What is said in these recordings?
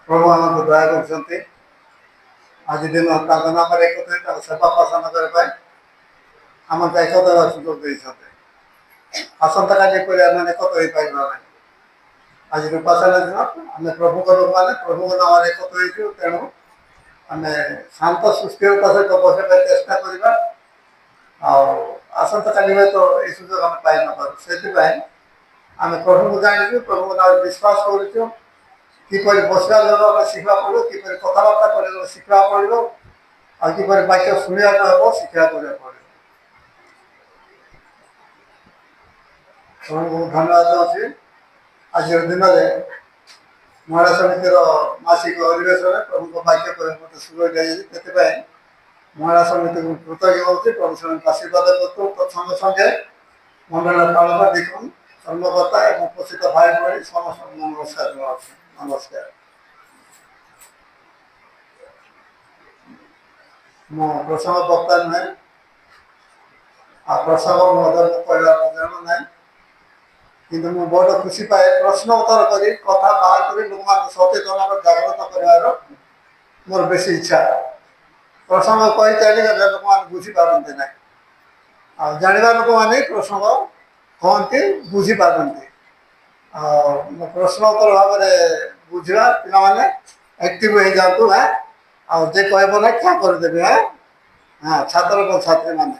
ପ୍ରଭୁ ଆମକୁ ଦୟା କରୁଛନ୍ତି। ଆଜି ଦିନ ତାଙ୍କ ନାମରେ ଏକତ୍ରିତ ତାଙ୍କ ସେବା ପ୍ରସନ୍ନ କରିବା ପାଇଁ ଆମକୁ ଏକତ୍ର ହେବାର ସୁଯୋଗ ଦେଇଛନ୍ତି। ଆସନ୍ତାକାଲି କରି ଆମେ ଏକତ୍ର ହେଇପାରିବା ନାହିଁ। ଆଜି ଉପାସନା ଦିନ ଆମେ ପ୍ରଭୁଙ୍କ ଲୋକମାନେ ପ୍ରଭୁଙ୍କ ନାମରେ ଏକତ୍ର ହେଇଛୁ। ତେଣୁ ଆମେ ଶାନ୍ତ ସୁସ୍ଥିରତା ସହିତ ବସିବା ପାଇଁ ଚେଷ୍ଟା କରିବା। ଆଉ ଆସନ୍ତାକାଲି ହୁଏତ ଏ ସୁଯୋଗ ଆମେ ପାଇନପାରୁ। ସେଥିପାଇଁ ଆମେ ପ୍ରଭୁଙ୍କୁ ଜାଣିଛୁ, ପ୍ରଭୁଙ୍କ ନାମରେ ବିଶ୍ୱାସ କରୁଛୁ। କିପରି ବସିବା ଦ୍ୱାରା ଆମେ ଶିଖିବାକୁ ପଡ଼ିବ, କିପରି କଥାବାର୍ତ୍ତା କରିବା ଶିଖିବାକୁ ପଡ଼ିବ, ଆଉ କିପରି ବାକ୍ୟ ଶୁଣିବାକୁ ହେବ ଶିଖିବାକୁ ପଡ଼ିବ। ପ୍ରଭୁଙ୍କୁ ଧନ୍ୟବାଦ ଦେଉଛି। ଆଜିର ଦିନରେ ମହିଳା ସମିତିର ମାସିକ ଅଧିବେଶନରେ ପ୍ରଭୁଙ୍କ ବାକ୍ୟ କରିବା ମୋତେ ସୁଯୋଗ ଦିଆଯାଇଛି। ସେଥିପାଇଁ ମହିଳା ସମିତିକୁ କୃତଜ୍ଞ ହେଉଛି। ପ୍ରଭୁ ସେମାନଙ୍କୁ ଆଶୀର୍ବାଦ କରୁଛୁ। ସଙ୍ଗେ ସଙ୍ଗେ ମଣ୍ଡଳର ପାଳକ ଦେଖୁନ୍ କର୍ମକର୍ତ୍ତା ଏବଂ ଉପସ୍ଥିତ ଭାଇ ଭଉଣୀ ସମସ୍ତଙ୍କୁ ନମସ୍କାର ଜଣାଉଛି। ନମସ୍କାର। ମୁଁ ପ୍ରସଙ୍ଗ ବକ୍ତା ନୁହେଁ, ଆଉ ପ୍ରସଙ୍ଗ ମଧ୍ୟ ମୁଁ କହିବା ଜାଣୁ ନାହିଁ, କିନ୍ତୁ ମୁଁ ବଡ଼ ଖୁସି ପାଏ ପ୍ରଶ୍ନ ଉତ୍ତର କରି କଥା ବାହାର କରି ଲୋକମାନଙ୍କୁ ସଚେତନ ଜାଗ୍ରତ କରିବାର ମୋର ବେଶୀ ଇଚ୍ଛା। ପ୍ରସଙ୍ଗ କହି ଚାଲିଗଲେ ଲୋକମାନେ ବୁଝିପାରନ୍ତି ନାହିଁ, ଆଉ ଜାଣିବା ଲୋକମାନେ ପ୍ରସଙ୍ଗ କହନ୍ତି ବୁଝିପାରନ୍ତି। ଆଉ ମୁଁ ପ୍ରଶ୍ନ ଉତ୍ତର ଭାବରେ ବୁଝିବା ପିଲାମାନେ ଆକ୍ଟିଭ ହେଇଯାଆନ୍ତୁ। ଆଉ ଯେ କହିବ ନା କ୍ଷା କରିଦେବେ। ଛାତ୍ର ଏବଂ ଛାତ୍ରୀମାନେ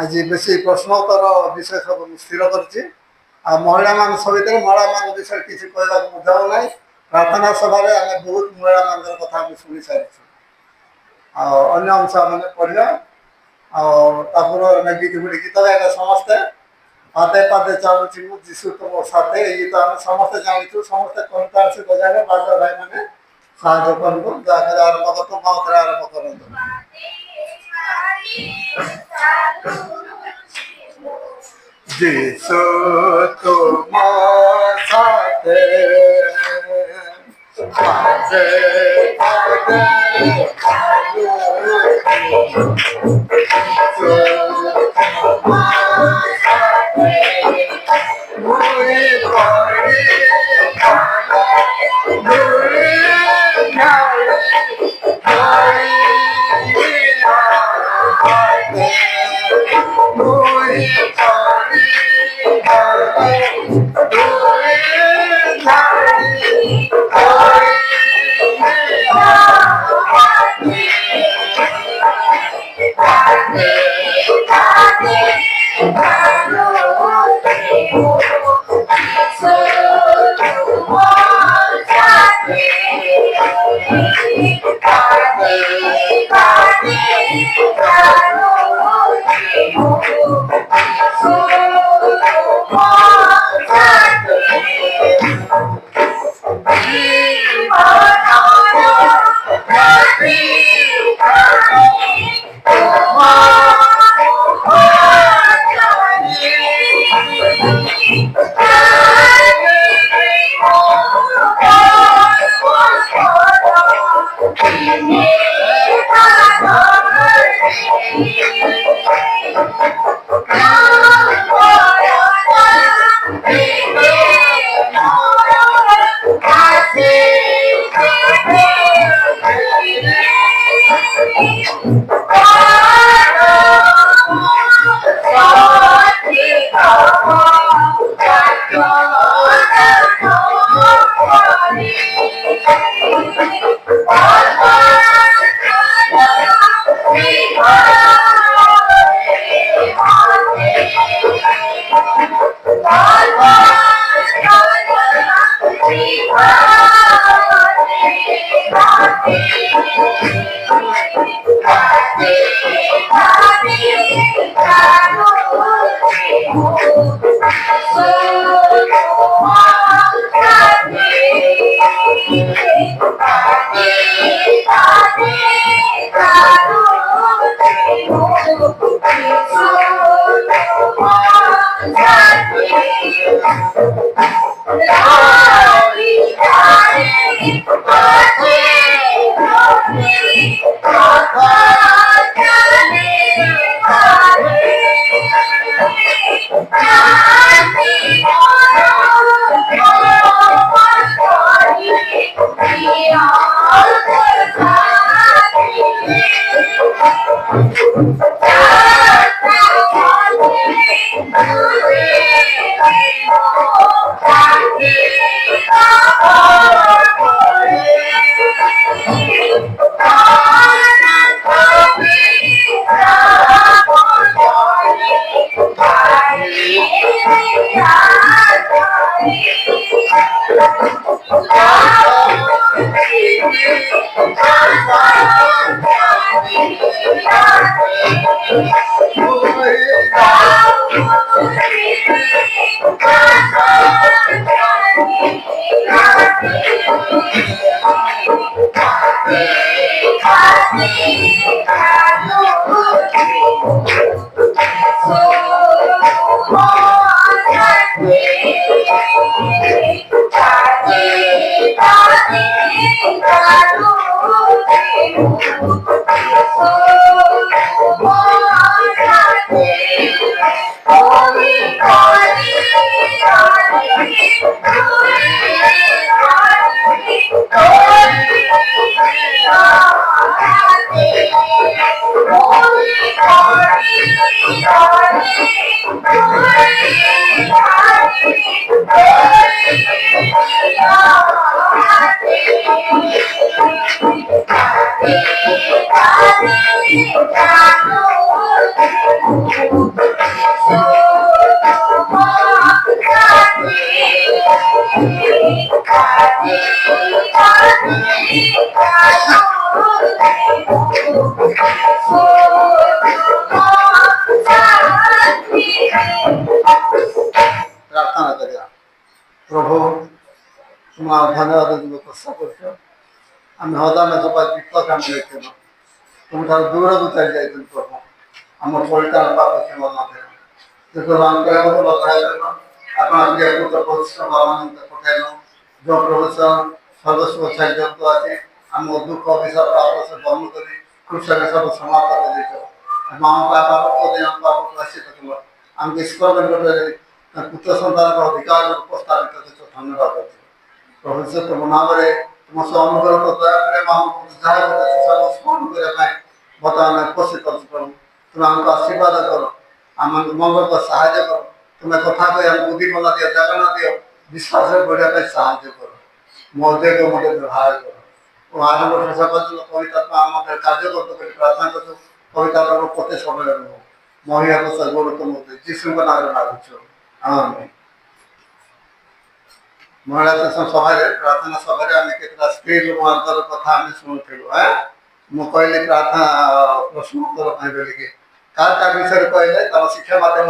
ଆଜି ବେଶୀ ପ୍ରଶ୍ନ ଉତ୍ତର ବିଷୟ ସବୁ ସ୍ଥିର କରିଛି। ଆଉ ମହିଳାମାନଙ୍କ ସଭିତରେ ମହିଳାମାନଙ୍କ ବିଷୟରେ କିଛି କହିବାକୁ ମୁଁ ଯାଉନାହିଁ। ପ୍ରାର୍ଥନା ସଭାରେ ଆମେ ବହୁତ ମହିଳାମାନଙ୍କର କଥା ଆମେ ଶୁଣି ସାରିଛୁ। ଆଉ ଅନ୍ୟ ଅଂଶ ମାନେ ପଢ଼ିବା। ଆଉ ତାପରେ ଗୀତ ଗାଇବା ସମସ୍ତେ ପାଦେ ପାଦେ ଚାଲୁଛି ମୁଁ ଯୀଶୁ ତୁମ ସାଥେ। ଏଇ ଗୀତ ଆମେ ସମସ୍ତେ ଜାଣିଛୁ। ସମସ୍ତେ କଣ୍ଠାସ ବଜାଇବା ବାଦ ଭାଇମାନେ ସାହାଯ୍ୟ କରନ୍ତୁ। ଯାହାକି ଆରମ୍ଭ କରନ୍ତୁ, ମାଉଥରେ ଆରମ୍ଭ କରନ୍ତୁ। ଯୀଶୁ ତୁମ ସାଥେ ପାଦେ ପାଦେ प्रार्थना करिया प्रभु तुम्हारा धन्यवाद देव प्रस्ताव कर आम हदा में सब विपद आम लेकिन तुम ठार दूर को चली जाए प्रभु आम परिचालन पाप क्षमा न देखो आम आपे पुत्र परिश्रम पठाइल जो प्रभु सर्वस्व जंतु अच्छे आम दुख अभिशाप पाप से बंद कर कृषक सब समाप्त कर आम ईश्वर पुत्र सन्तान अधिकार उपस्थापित धन्यवाद प्रभु से तुम नाम तुम से अनुग्रह स्मरण करने बर्तमान उपस्थित अच्छे प्रभु तुम आमको आशीर्वाद कर आम मंगल को साहय कर तुम्हें कथा कह बुद्धि बना दियो जगना दियो विश्वास बढ़िया साहय कर मध्य को मत व्यवहार कर और आज वर्ष सब कविता कार्य करते प्रार्थना कर कविता प्रति समय महिला को सर्वोत्तम जीशु का नाम मांगुଛୁ आमेन महिला सभा प्रार्थना सभा आम के स्त्री लोक कथा आम शुणुलु मु कहली प्रार्थना प्रश्न उत्तर बोलिकी क्या विषय कहले तुम शिक्षा माध्यम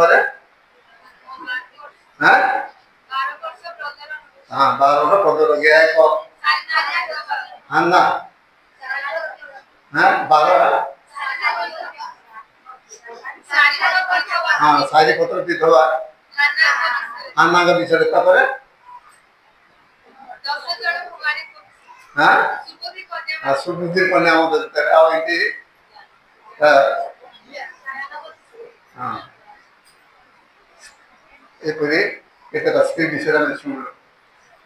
हाँ 12 पदर गया एक हान्ना हाँ 12 हाँ सारी पत्र विधवा हान्ना का विषय हाँ सुबुद्धि कन्या हाँ एपरी केतटा स्त्री विषय में शुणु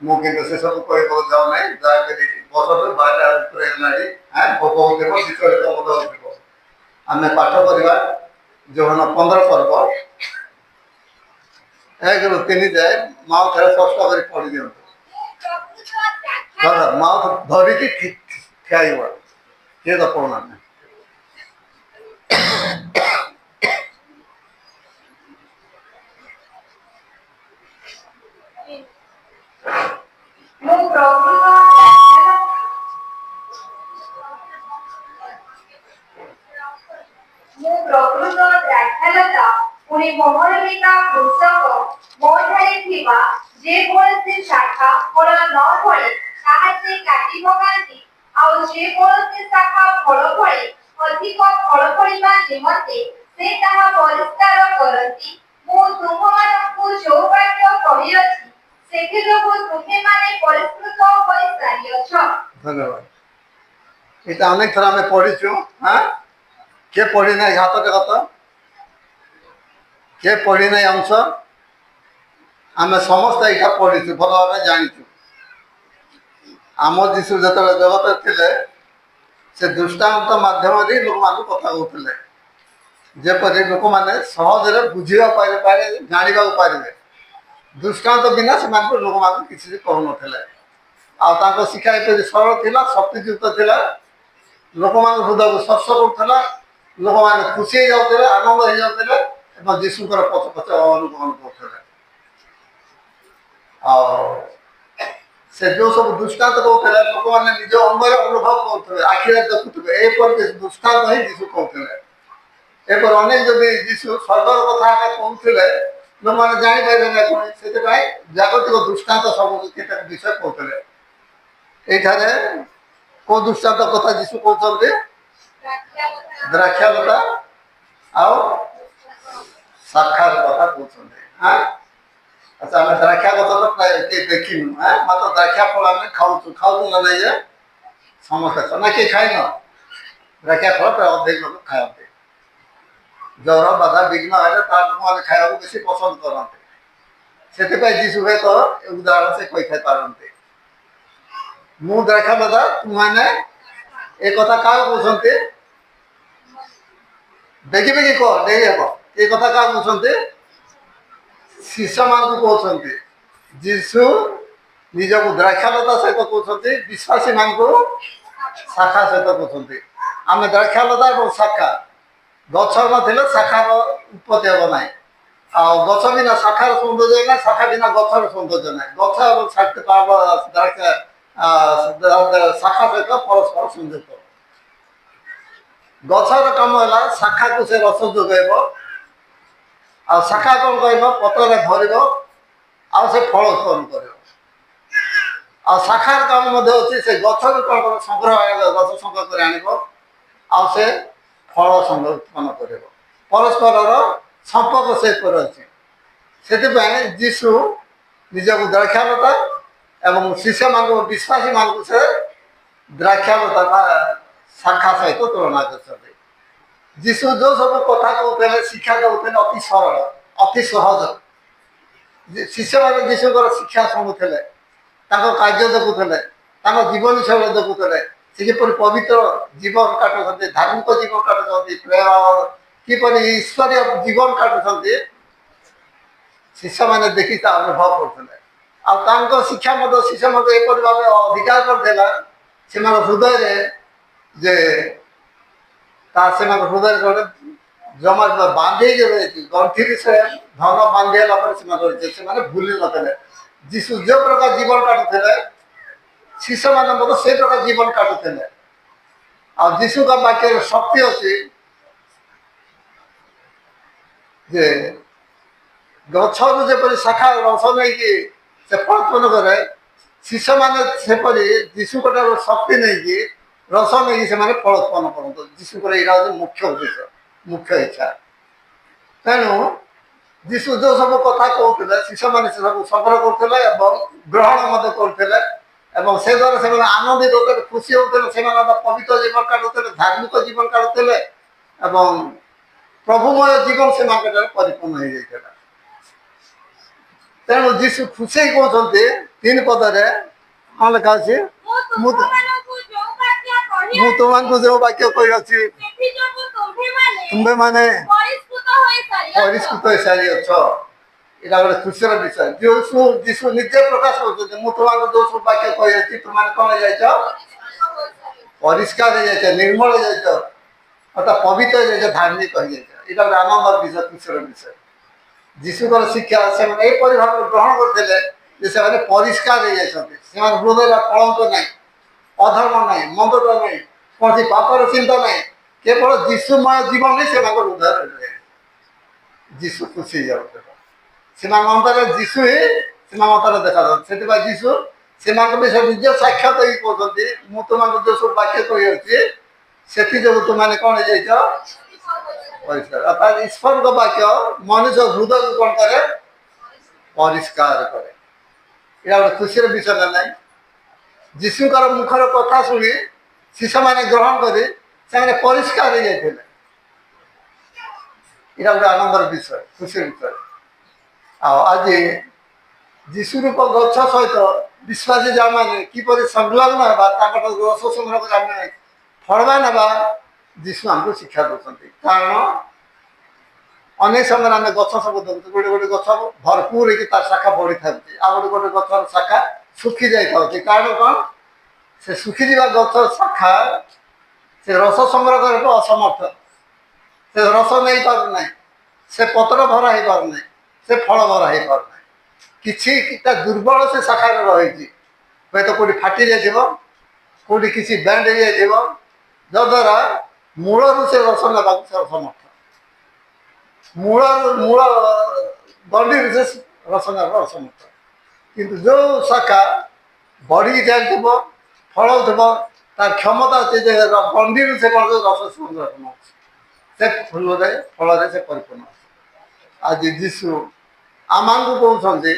मुझे से सब कह जाऊ ना दयाकोरी बस 12 बहुत विषय आम पाठ करवा जोहन 15 पर्व 1 ରୁ 3 जाए माउथ स्पष्ट कर पढ़ी दिखाँ माउथ धरिकी ठिया किए तो पढ़ना शाखा फल न फले काटी पकाती शाखा फल फले अधिक फल फलिबा निमंते से ताहा परिष्कार करती मु तुममानकु जो वाक्य कहिअछि सेथि लोगु तुमे माने परिष्कृत होई सारियछ। धन्यवाद इटा अनेक थर आम पढ़ीचु हाँ के पढ़ी ना हाथ देखत के पढ़ी ना अंश आम समस्त यहाँ पढ़ीचु भल भाव जाचु आम जीशु जो जगत थे से दृष्टांत माध्यम लोक मान कथा कहते जेपरी लोक मैंने सहजरे बुझा पारे जाना पारे दृष्टांत बिना से लोक मान किसी कहून आ शिक्षा ये सरल था शक्तियुक्त था लोक मान हृदय को स्पर्श करूला लोक मैंने खुशी हो जाते आनंद हो जाते जीशुकर पछ पछ अनुगमन करते से जो सब दृष्टांत कहते लोक मैंने निज अंगर अनुभव करते आखिरे देखुवे एपर दृष्टांत ही जीशु कहते एपर अनेक जदि जीशु स्वर्गर कथा कहते लोक मैंने जापारे ना कौन से जागतिक दृष्टांत सब विषय कहते ये कौ दृष्टांत कथा जीशु कहते द्राक्षालता आउ शाखार कथा कहते हाँ अच्छा आम द्राक्षा गत तो प्राय देखिनु हाँ मात्र द्राक्षा फल आम खाऊ खाऊ ना नहीं समस्या ना किए खाइन द्राक्षा फल प्राय अधिक लोग खाते ज्वर बाधा विघ्न है मैंने खाया बेस पसंद करते से जीशु हे तो उदाहरण से कही था पारते मु द्राक्षा बाधा तुमने ए कथा क्या कहते बेगी बेगी कह नहीं हम ये कथा क्या कहते शिष्य मान कहते जीशु ନିଜକୁ ଦ୍ରାକ୍ଷାଲତା ସହିତ କହୁଛନ୍ତି, ବିଶ୍ୱାସୀମାନଙ୍କୁ ଶାଖା ସହିତ କହୁଛନ୍ତି। ଆମେ ଦ୍ରାକ୍ଷାଲତା ଏବଂ ଶାଖା, ଗଛ ନଥିଲେ ଶାଖାର ଉତ୍ପତ୍ତି ହେବ ନାହିଁ। ଆଉ ଗଛ ବିନା ଶାଖାର ସୌନ୍ଦର୍ଯ୍ୟ ନାହିଁ, ଶାଖା ବିନା ଗଛର ସୌନ୍ଦର୍ଯ୍ୟ ନାହିଁ। ଗଛ ଏବଂ ଶାଖା ସହିତ ପରସ୍ପର ସଂଯୁକ୍ତ। ଗଛର କାମ ହେଲା ଶାଖାକୁ ସେ ରସ ଯୋଗାଇବ, ଆଉ ଶାଖା କ'ଣ କରିବ, ପତ୍ରରେ ଧରିବ, ଆଉ ସେ ଫଳ ଉତ୍ପନ୍ନ କରିବ। ଆଉ ଶାଖାର କାମ ମଧ୍ୟ ଅଛି, ସେ ଗଛରୁ କ'ଣ କରିବ, ସଂଗ୍ରହ ଗଛ ସଂଗ୍ରହ କରି ଆଣିବ, ଆଉ ସେ ଫଳ ଉତ୍ପନ୍ନ କରିବ। ପରସ୍ପରର ସମ୍ପର୍କ ସେପରି ଅଛି। ସେଥିପାଇଁ ଯୀଶୁ ନିଜକୁ ଦ୍ରାକ୍ଷାଲତା ଏବଂ ଶିଷ୍ୟମାନଙ୍କୁ, ବିଶ୍ୱାସୀମାନଙ୍କୁ ସେ ଦ୍ରାକ୍ଷାଲତା ବା ଶାଖା ସହିତ ତୁଳନା କରିଛନ୍ତି। ଯୀଶୁ ଯେଉଁ ସବୁ କଥା କହୁଥିଲେ, ଶିକ୍ଷା ଦେଉଥିଲେ, ଅତି ସରଳ, ଅତି ସହଜ। ଶିଷ୍ୟମାନେ ଯୀଶୁଙ୍କର ଶିକ୍ଷା ଶୁଣୁଥିଲେ, ତାଙ୍କ କାର୍ଯ୍ୟ ଦେଖୁଥିଲେ, ତାଙ୍କ ଜୀବନଶୈଳୀ ଦେଖୁଥିଲେ। ସେ କିପରି ପବିତ୍ର ଜୀବନ କାଟୁଛନ୍ତି, ଧାର୍ମିକ ଜୀବନ କାଟୁଛନ୍ତି, ପ୍ରେମ କିପରି ଈଶ୍ୱରୀୟ ଜୀବନ କାଟୁଛନ୍ତି, ଶିଷ୍ୟମାନେ ଦେଖି ତା ଅନୁଭବ କରୁଥିଲେ। ଆଉ ତାଙ୍କ ଶିକ୍ଷା ମଧ୍ୟ ଶିଷ୍ୟମାନଙ୍କୁ ଏପରି ଭାବେ ଅଧିକାର କରିଥିଲା ସେମାନଙ୍କ ହୃଦୟରେ, ଯେ ସେମାନଙ୍କ ହୃଦୟରେ ଗୋଟେ ଜମା ବାନ୍ଧି ରହିଛି, ଗଣ୍ଠିରେ ସେ ଧନ ବାନ୍ଧି ହେଲା ପରେ ସେମାନେ ରହିছে। ସେମାନେ ଭୁଲି ନଥିଲେ ଯୀଶୁ ଯେଉଁ ପ୍ରକାର ଜୀବନ କାଟୁଥିଲେ, ଶିଷ୍ୟମାନେ ମଧ୍ୟ ସେଇ ପ୍ରକାର ଜୀବନ କାଟୁଥିଲେ। ଆଉ ଯୀଶୁଙ୍କ ବାକ୍ୟରେ ଶକ୍ତି ଅଛି ଯେ ଗଛରୁ ଯେପରି ଶାଖା ରସ ନେଇକି ସେ ଫଳ ଉତ୍ପନ୍ନ କରେ, ଶିଷ୍ୟମାନେ ସେପରି ଯୀଶୁଙ୍କ ଠାରୁ ଶକ୍ତି ନେଇକି, ରସ ନେଇକି ସେମାନେ ଫଳ ଉତ୍ପନ୍ନ କରନ୍ତୁ। ଯୀଶୁଙ୍କର ଏଇଟା ହେଉଛି ମୁଖ୍ୟ ଉଦ୍ଦେଶ୍ୟ, ମୁଖ୍ୟ ଇଚ୍ଛା। ତେଣୁ ଯୀଶୁ ଯେଉଁ ସବୁ କଥା କହୁଥିଲେ, ଶିଷ୍ୟମାନେ ସେ ସବୁ ସଂଗ୍ରହ କରୁଥିଲେ ଏବଂ ଗ୍ରହଣ ମଧ୍ୟ କରୁଥିଲେ। ଏବଂ ସେ ଦ୍ୱାରା ସେମାନେ ଆନନ୍ଦିତ ହେଉଥିଲେ, ଖୁସି ହେଉଥିଲେ। ସେମାନେ ପବିତ୍ର ଜୀବନ କାଟୁଥିଲେ, ଧାର୍ମିକ ଜୀବନ କାଟୁଥିଲେ ଏବଂ ପ୍ରଭୁମୟ ଜୀବନ ସେମାନଙ୍କଠାରେ ପରିପୂର୍ଣ୍ଣ ହେଇଯାଇଥିଲା। ତେଣୁ ଯୀଶୁ ଖୁସି କହୁଛନ୍ତି 3 ପଦରେ, କ'ଣ ଲେଖା ଅଛି, ମୁଁ ତୁମମାନଙ୍କୁ ଯେଉଁ ବାକ୍ୟ କହିଅଛି, ତୁମ୍ଭେମାନେ ପରିଷ୍କୃତ ହେଇସାରିଅଛ। ଏଇଟା ଗୋଟେ ଖୁସିର ବିଷୟ। ଯୀଶୁ ନିଜେ ପ୍ରକାଶ କରୁଛନ୍ତି, ମୁଁ ତୁମମାନଙ୍କୁ ଯେଉଁ ସବୁ ବାକ୍ୟ କହିଅଛି, ତୁମମାନେ କ'ଣ ହେଇଯାଇଛ, ପରିଷ୍କାର ହେଇଯାଇଛ, ନିର୍ମଳ ହେଇଯାଇଛ, ଅର୍ଥାତ୍ ପବିତ୍ର ହେଇଯାଇଛ, ଧାର୍ମିକ ହେଇଯାଇଛ। ଏଇଟା ଗୋଟେ ଆନନ୍ଦର ବିଷୟ, ଖୁସିର ବିଷୟ। ଯୀଶୁଙ୍କର ଶିକ୍ଷା ସେମାନେ ଏହିପରି ଭାବରେ ଗ୍ରହଣ କରିଥିଲେ ଯେ ସେମାନେ ପରିଷ୍କାର ହେଇଯାଇଛନ୍ତି। ସେମାନେ ହୃଦୟରେ କଳଙ୍କ ନାହିଁ, ଅଧର୍ମ ନାହିଁ, ମନ୍ଦତା ନାହିଁ, କୌଣସି ପାପର ଚିନ୍ତା ନାହିଁ। କେବଳ ଯୀଶୁମୟ ଜୀବନ ହିଁ ସେମାନଙ୍କ ହୃଦୟରେ ରହେ। ଯୀଶୁ ଖୁସି ହେଇଯାଉଥିଲେ। ସେମାନଙ୍କ ଅନ୍ତରରେ ଯୀଶୁ ହିଁ ସେମାନଙ୍କ ଅନ୍ତରରେ ଦେଖାଯାଉଛି। ସେଥିପାଇଁ ଯୀଶୁ ସେମାନଙ୍କ ବିଷୟରେ ନିଜ ସାକ୍ଷାତ ଦେଇକି କହୁଛନ୍ତି, ମୁଁ ତୁମମାନଙ୍କୁ ଯେଉଁ ସବୁ ବାକ୍ୟ କହିଅଛି, ସେଥିଯୋଗୁଁ ତୁମମାନେ କ'ଣ ହେଇଯାଇଛ, ପରିଷ୍କାର। ଅର୍ଥାତ୍ ଈଶ୍ୱରଙ୍କ ବାକ୍ୟ ମଣିଷ ହୃଦୟକୁ କ'ଣ କରେ, ପରିଷ୍କାର କରେ। ଏଇଟା ଗୋଟେ ଖୁସିର ବିଷୟ ନା ନାହିଁ। ଯୀଶୁଙ୍କର ମୁଖର କଥା ଶୁଣି ଶିଶୁମାନେ ଗ୍ରହଣ କରି ସେମାନେ ପରିଷ୍କାର ହେଇଯାଇଥିଲେ। ଏଇଟା ଗୋଟେ ଆନନ୍ଦର ବିଷୟ, ଖୁସିର ବିଷୟ। ଆଉ ଆଜି ଯୀଶୁ ରୂପ ଗଛ ସହିତ ବିଶ୍ୱାସୀ ଯାମାନେ କିପରି ସଂଲଗ୍ନ ହେବା, ତାଙ୍କଠାରୁ ରସ ସଂଗ୍ରହ କରି ଆମେ ଫଳବା ନେବା, ଯୀଶୁ ଆମକୁ ଶିକ୍ଷା ଦେଉଛନ୍ତି। କାରଣ ଅନେକ ସମୟରେ ଆମେ ଗଛ ସବୁ ଦେଖୁଛୁ, ଗୋଟେ ଗୋଟେ ଗଛ ଭରପୁର ହେଇକି ତାର ଶାଖା ବଢ଼ିଥାଉଛି, ଆଉ ଗୋଟେ ଗୋଟେ ଗଛର ଶାଖା ଶୁଖି ଯାଇଥାଉଛି। କାରଣ କ'ଣ, ସେ ଶୁଖିଯିବା ଗଛର ଶାଖା ସେ ରସ ସଂଗ୍ରହ କରିବାକୁ ଅସମର୍ଥ, ସେ ରସ ନେଇପାରୁନାହିଁ, ସେ ପତ୍ର ଭରା ହେଇପାରୁନାହିଁ, ସେ ଫଳ ଭରା ହେଇପାରୁନାହିଁ। କିଛିଟା ଦୁର୍ବଳ ସେ ଶାଖାରେ ରହିଛି। ହୁଏତ କେଉଁଠି ଫାଟି ଯାଇଥିବ, କେଉଁଠି କିଛି ବ୍ୟାଣ୍ଡ ହେଇଯାଇଥିବ, ଯଦ୍ୱାରା ମୂଳରୁ ସେ ରସ ନେବାକୁ ସେ ଅସମର୍ଥ। ମୂଳ ଗଣ୍ଡିରୁ ସେ ରସ ନେବା ଅସମର୍ଥ। କିନ୍ତୁ ଯେଉଁ ଶାଖା ବଢ଼ିକି ଚାଲିଥିବ, ଫଳଉଥିବ, ତାର କ୍ଷମତା ଅଛି ଯେ ଗଣ୍ଡିରୁ ସେ କ'ଣ ରସ ସଂଗ୍ରହ ଅଛି, ସେ ଫଳରେ ସେ ପରିପୂର୍ଣ୍ଣ ଅଛି। ଆଜି ଯୀଶୁ ଆମମାନଙ୍କୁ କହୁଛନ୍ତି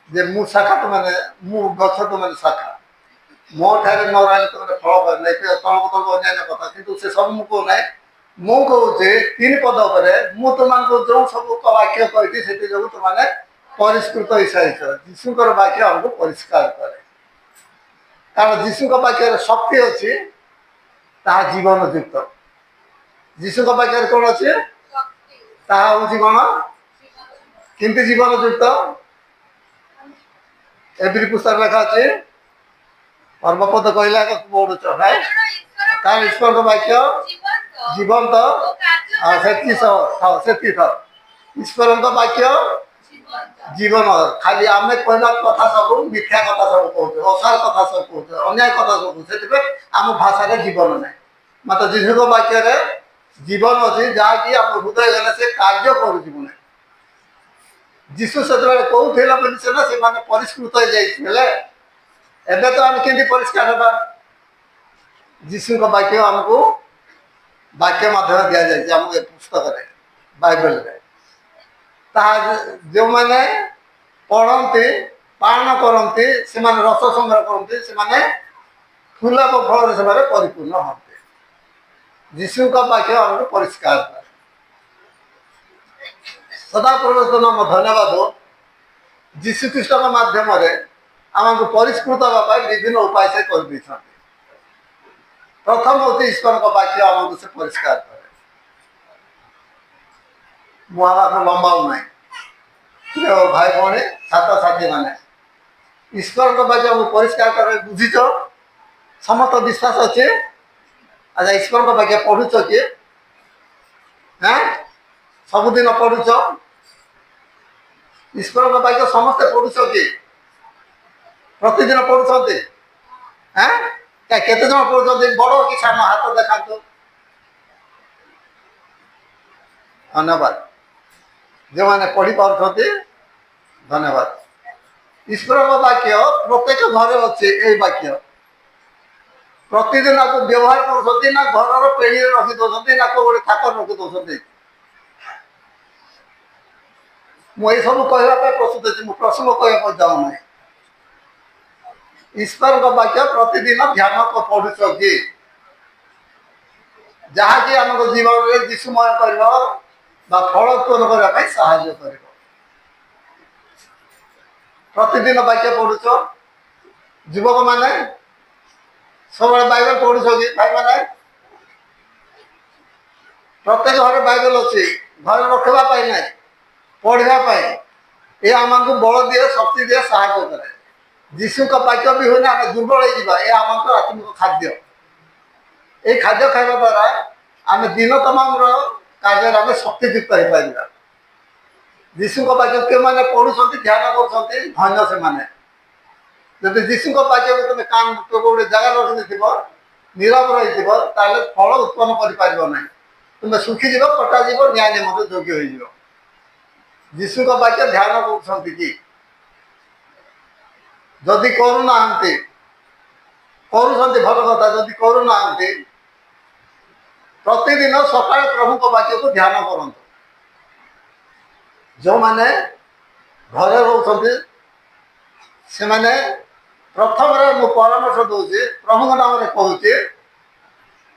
ଯେ ମୁଁ ଶାଖା, ତୁମେ ମୁଁ ଗଛ, ତୁମେ ଶାଖା। ମୋ ଠାରେ ନ ରହିଲେ ତୁମେ ଫଳ ପାଇବେ ନାହିଁ। ତଳକୁ ତଳକୁ ଅନ୍ୟାନ୍ୟ କଥା, କିନ୍ତୁ ସେ ସବୁ ମୁଁ କହୁନାହିଁ। ମୁଁ କହୁଛି 3 ପଦ ଉପରେ, ମୁଁ ତୁମମାନଙ୍କୁ ଯେଉଁ ସବୁ ବାକ୍ୟ କହିଛି, ସେଥି ଯୋଗୁଁ ତୁମମାନେ ପରିଷ୍କୃତ ହେଇସାରିଛ। ଯୀଶୁଙ୍କର ବାକ୍ୟ ଆମକୁ ପରିଷ୍କାର କରେ। କାରଣ ଯୀଶୁଙ୍କ ପାଖରେ ଶକ୍ତି ଅଛି, ତାହା ଜୀବନ ଯୁକ୍ତ। ଯୀଶୁଙ୍କ ପାଖରେ କ'ଣ ଅଛି, ତାହା ହେଉଛି କ'ଣ, କେମିତି ଜୀବନ ଯୁକ୍ତ, ଏବିରି ପୁସ୍ତକ ଲେଖା ଅଛି ପର୍ବପଦ କହିଲା ପଢୁଛ ନାଇଁ କାରଣ ଈଶ୍ୱରଙ୍କ ବାକ୍ୟ ଜୀବନ୍ତ ଆଉ ସେତିକି ଥାଉ ଈଶ୍ୱରଙ୍କ ବାକ୍ୟ ଜୀବନ ଖାଲି ଆମେ କହିଲା କଥା ସବୁ ମିଥ୍ୟା କଥା ସବୁ କହୁଛୁ ଅସାର କଥା ସବୁ କହୁଛୁ ଅନ୍ୟାୟ କଥା ସବୁ କହୁଛୁ ସେଥିପାଇଁ ଆମ ଭାଷାରେ ଜୀବନ ନାହିଁ ମାତ୍ର ଯୀଶୁଙ୍କ ବାକ୍ୟରେ ଜୀବନ ଅଛି ଯାହାକି ଆମ ହୃଦୟ ଗଲେ ସେ କାର୍ଯ୍ୟ କରୁଯିବୁ ନାହିଁ ଯୀଶୁ ସେତେବେଳେ କହୁଥିଲା ବୋଲି ସିନା ସେମାନେ ପରିଷ୍କୃତ ହେଇଯାଇଥିଲେ ଏବେ ତ ଆମେ କେମିତି ପରିଷ୍କାର ହେବା ଯୀଶୁଙ୍କ ବାକ୍ୟ ଆମକୁ ବାକ୍ୟ ମାଧ୍ୟମରେ ଦିଆଯାଇଛି ଆମ ଏ ପୁସ୍ତକରେ ବାଇବେଲରେ ତାହା ଯେଉଁମାନେ ପଢ଼ନ୍ତି ପାଳନ କରନ୍ତି ସେମାନେ ରସ ସଂଗ୍ରହ କରନ୍ତି ସେମାନେ ଫୁଲ ଓ ଫଳରେ ସେମାନେ ପରିପୂର୍ଣ୍ଣ ହୁଅନ୍ତି ଯୀଶୁଙ୍କ ବାକ୍ୟ ଆମକୁ ପରିଷ୍କାର କରେ ସଦାପ୍ରଭୁଙ୍କ ନାମ ଧନ୍ୟବାଦ ଯୀଶୁ ଖ୍ରୀଷ୍ଟଙ୍କ ମାଧ୍ୟମରେ ଆମକୁ ପରିଷ୍କୃତ ହେବା ପାଇଁ ବିଭିନ୍ନ ଉପାୟ ସେ କରିଦେଇଛନ୍ତି ପ୍ରଥମ ହେଉଛି ଈଶ୍ୱରଙ୍କ ବାକ୍ୟ ଆମକୁ ସେ ପରିଷ୍କାର କରେ ମୁଁ ଆମକୁ ଲମ୍ବାଉ ନାହିଁ ଭାଇ ଭଉଣୀ ଛାତ୍ରଛାତ୍ରୀ ମାନେ ଈଶ୍ୱରଙ୍କ ବାକ୍ୟ ଆମକୁ ପରିଷ୍କାର କରେ ବୁଝିଛ ସମସ୍ତ ବିଶ୍ୱାସ ଅଛି ଆଚ୍ଛା ଈଶ୍ୱରଙ୍କ ବାକ୍ୟ ପଢୁଛ କିଏ ହଁ ସବୁଦିନ ପଢୁଛ ଈଶ୍ୱରଙ୍କ ବାକ୍ୟ ସମସ୍ତେ ପଢୁଛ କି ପ୍ରତିଦିନ ପଢୁଛନ୍ତି ହଁ କେତେ ଜଣ ପଢୁଛନ୍ତି ବଡ଼ କି ସାନ ହାତ ଦେଖାନ୍ତୁ ଧନ୍ୟବାଦ ଯେଉଁମାନେ ପଢ଼ିପାରୁଛନ୍ତି ଧନ୍ୟବାଦ ଈଶ୍ୱରଙ୍କ ବାକ୍ୟ ପ୍ରତ୍ୟେକ ଘରେ ଅଛି ଏଇ ବାକ୍ୟ ପ୍ରତିଦିନ ଆକୁ ବ୍ୟବହାର କରୁଛନ୍ତି ନା ଘରର ପେଢ଼ିରେ ରଖି ଦେଉଛନ୍ତି ନା କେଉଁ ଗୋଟେ ଥାକରେ ରଖି ଦେଉଛନ୍ତି ମୁଁ ଏସବୁ କହିବା ପାଇଁ ପ୍ରସ୍ତୁତ ଅଛି ମୁଁ ପ୍ରସଙ୍ଗ କହିବା ପାଇଁ ଚାହୁଁନାହିଁ ଈଶ୍ୱରଙ୍କ ବାକ୍ୟ ପ୍ରତିଦିନ ଧ୍ୟାନ ପଢୁଛ କି ଯାହାକି ଆମର ଜୀବନରେ ଯୀଶୁମୟ କରିବ ବା ଫଳ ଉତ୍ପନ୍ନ କରିବା ପାଇଁ ସାହାଯ୍ୟ କରିବ ପ୍ରତିଦିନ ବାକ୍ୟ ପଢୁଛ ଯୁବକମାନେ ସବୁବେଳେ ବାଇବେଲ ପଢୁଛ କି ଭାଇମାନେ ପ୍ରତ୍ୟେକ ଘରେ ବାଇବେଲ ଅଛି ଘରେ ରଖିବା ପାଇଁ ନାହିଁ ପଢ଼ିବା ପାଇଁ ଏ ଆମକୁ ବଳ ଦିଏ ଶକ୍ତି ଦିଏ ସାହାଯ୍ୟ କରେ ଯୀଶୁଙ୍କ ବାକ୍ୟ ବି ହୁଏନି ଆମେ ଦୁର୍ବଳ ହେଇଯିବା ଏ ଆମଙ୍କର ଆତ୍ମିକ ଖାଦ୍ୟ এই ଖାଦ୍ୟ ଖାଇବା ଦ୍ୱାରା ଆମେ ଦିନ ତମାମର କାର୍ଯ୍ୟରେ ଆମେ ଶକ୍ତିଯୁକ୍ତ ହେଇପାରିବା ଯୀଶୁଙ୍କ ବାକ୍ୟ କେଉଁମାନେ ପଢୁଛନ୍ତି ଧ୍ୟାନ କରୁଛନ୍ତି ଧନ୍ୟ ସେମାନେ ଯଦି ଯୀଶୁଙ୍କ ବାକ୍ୟକୁ ତୁମେ କାନ ଗୋଟେ ଜାଗାରେ ରଖିଦେଇଥିବ ନୀରବ ରହିଥିବ ତାହେଲେ ଫଳ ଉତ୍ପନ୍ନ କରିପାରିବ ନାହିଁ ତୁମେ ଶୁଖିଯିବ କଟାଯିବ ନ୍ୟାୟ ନିମନ୍ତେ ଯୋଗ୍ୟ ହେଇଯିବ ଯୀଶୁଙ୍କ ବାକ୍ୟ ଧ୍ୟାନ କରୁଛନ୍ତି କି ଯଦି କରୁନାହାନ୍ତି କରୁଛନ୍ତି ଭଲ କଥା ଯଦି କରୁନାହାନ୍ତି ପ୍ରତିଦିନ ସକାଳେ ପ୍ରଭୁଙ୍କ ବାକ୍ୟକୁ ଧ୍ୟାନ କରନ୍ତୁ ଯେଉଁମାନେ ଘରେ ରହୁଛନ୍ତି ସେମାନେ ପ୍ରଥମରେ ମୁଁ ପରାମର୍ଶ ଦେଉଛି ପ୍ରଭୁଙ୍କ ନାମରେ କହୁଛି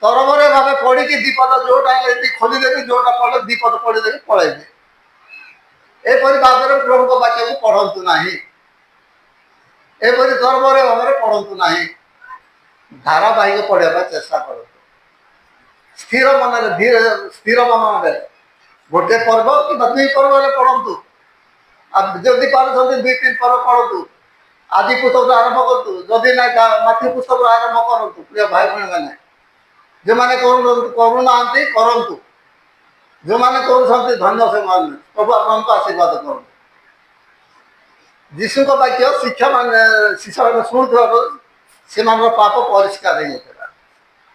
ତରବର ଭାବେ ପଢ଼ିକି ଦିପଦ ଯେଉଁଟା ଏଠି ଖୋଲିଦେବି ଯେଉଁଟା ପଢ଼ିଲେ ଦିପଦ ପଢ଼ିଦେବି ପଳେଇବି ଏପରି ଭାବରେ ପ୍ରଭୁଙ୍କ ବାକ୍ୟକୁ ପଢ଼ନ୍ତୁ ନାହିଁ ଏପରି ତରବର ଭାବରେ ପଢ଼ନ୍ତୁ ନାହିଁ ଧାରାବାହିକ ପଢ଼ିବା ପାଇଁ ଚେଷ୍ଟା କରନ୍ତୁ ସ୍ଥିର ମନରେ ଧୀରେ ସ୍ଥିର ମନରେ ଗୋଟିଏ ପର୍ବ କିମ୍ବା ଦୁଇ ପର୍ବରେ ପଢ଼ନ୍ତୁ ଆଉ ଯଦି ପାରୁଛନ୍ତି 2-3 ପର୍ବ ପଢ଼ନ୍ତୁ ଆଜି ପୁସ୍ତକରୁ ଆରମ୍ଭ କରନ୍ତୁ ଯଦି ନାହିଁ ମାଥି ପୁସ୍ତକରୁ ଆରମ୍ଭ କରନ୍ତୁ ପ୍ରିୟ ଭାଇ ଭଉଣୀମାନେ ଯେଉଁମାନେ କରୁନାହାନ୍ତି କରନ୍ତୁ ଯେଉଁମାନେ କରୁଛନ୍ତି ଧନ୍ୟ ସେମାନେ ପ୍ରଭୁ ଆପଣଙ୍କୁ ଆଶୀର୍ବାଦ କରନ୍ତୁ ଯୀଶୁଙ୍କ ବାକ୍ୟ ଶିକ୍ଷାମାନେ ଶୁଣୁଥିବାରୁ ସେମାନଙ୍କର ପାପ ପରିଷ୍କାର ହେଇଯାଇଥିଲା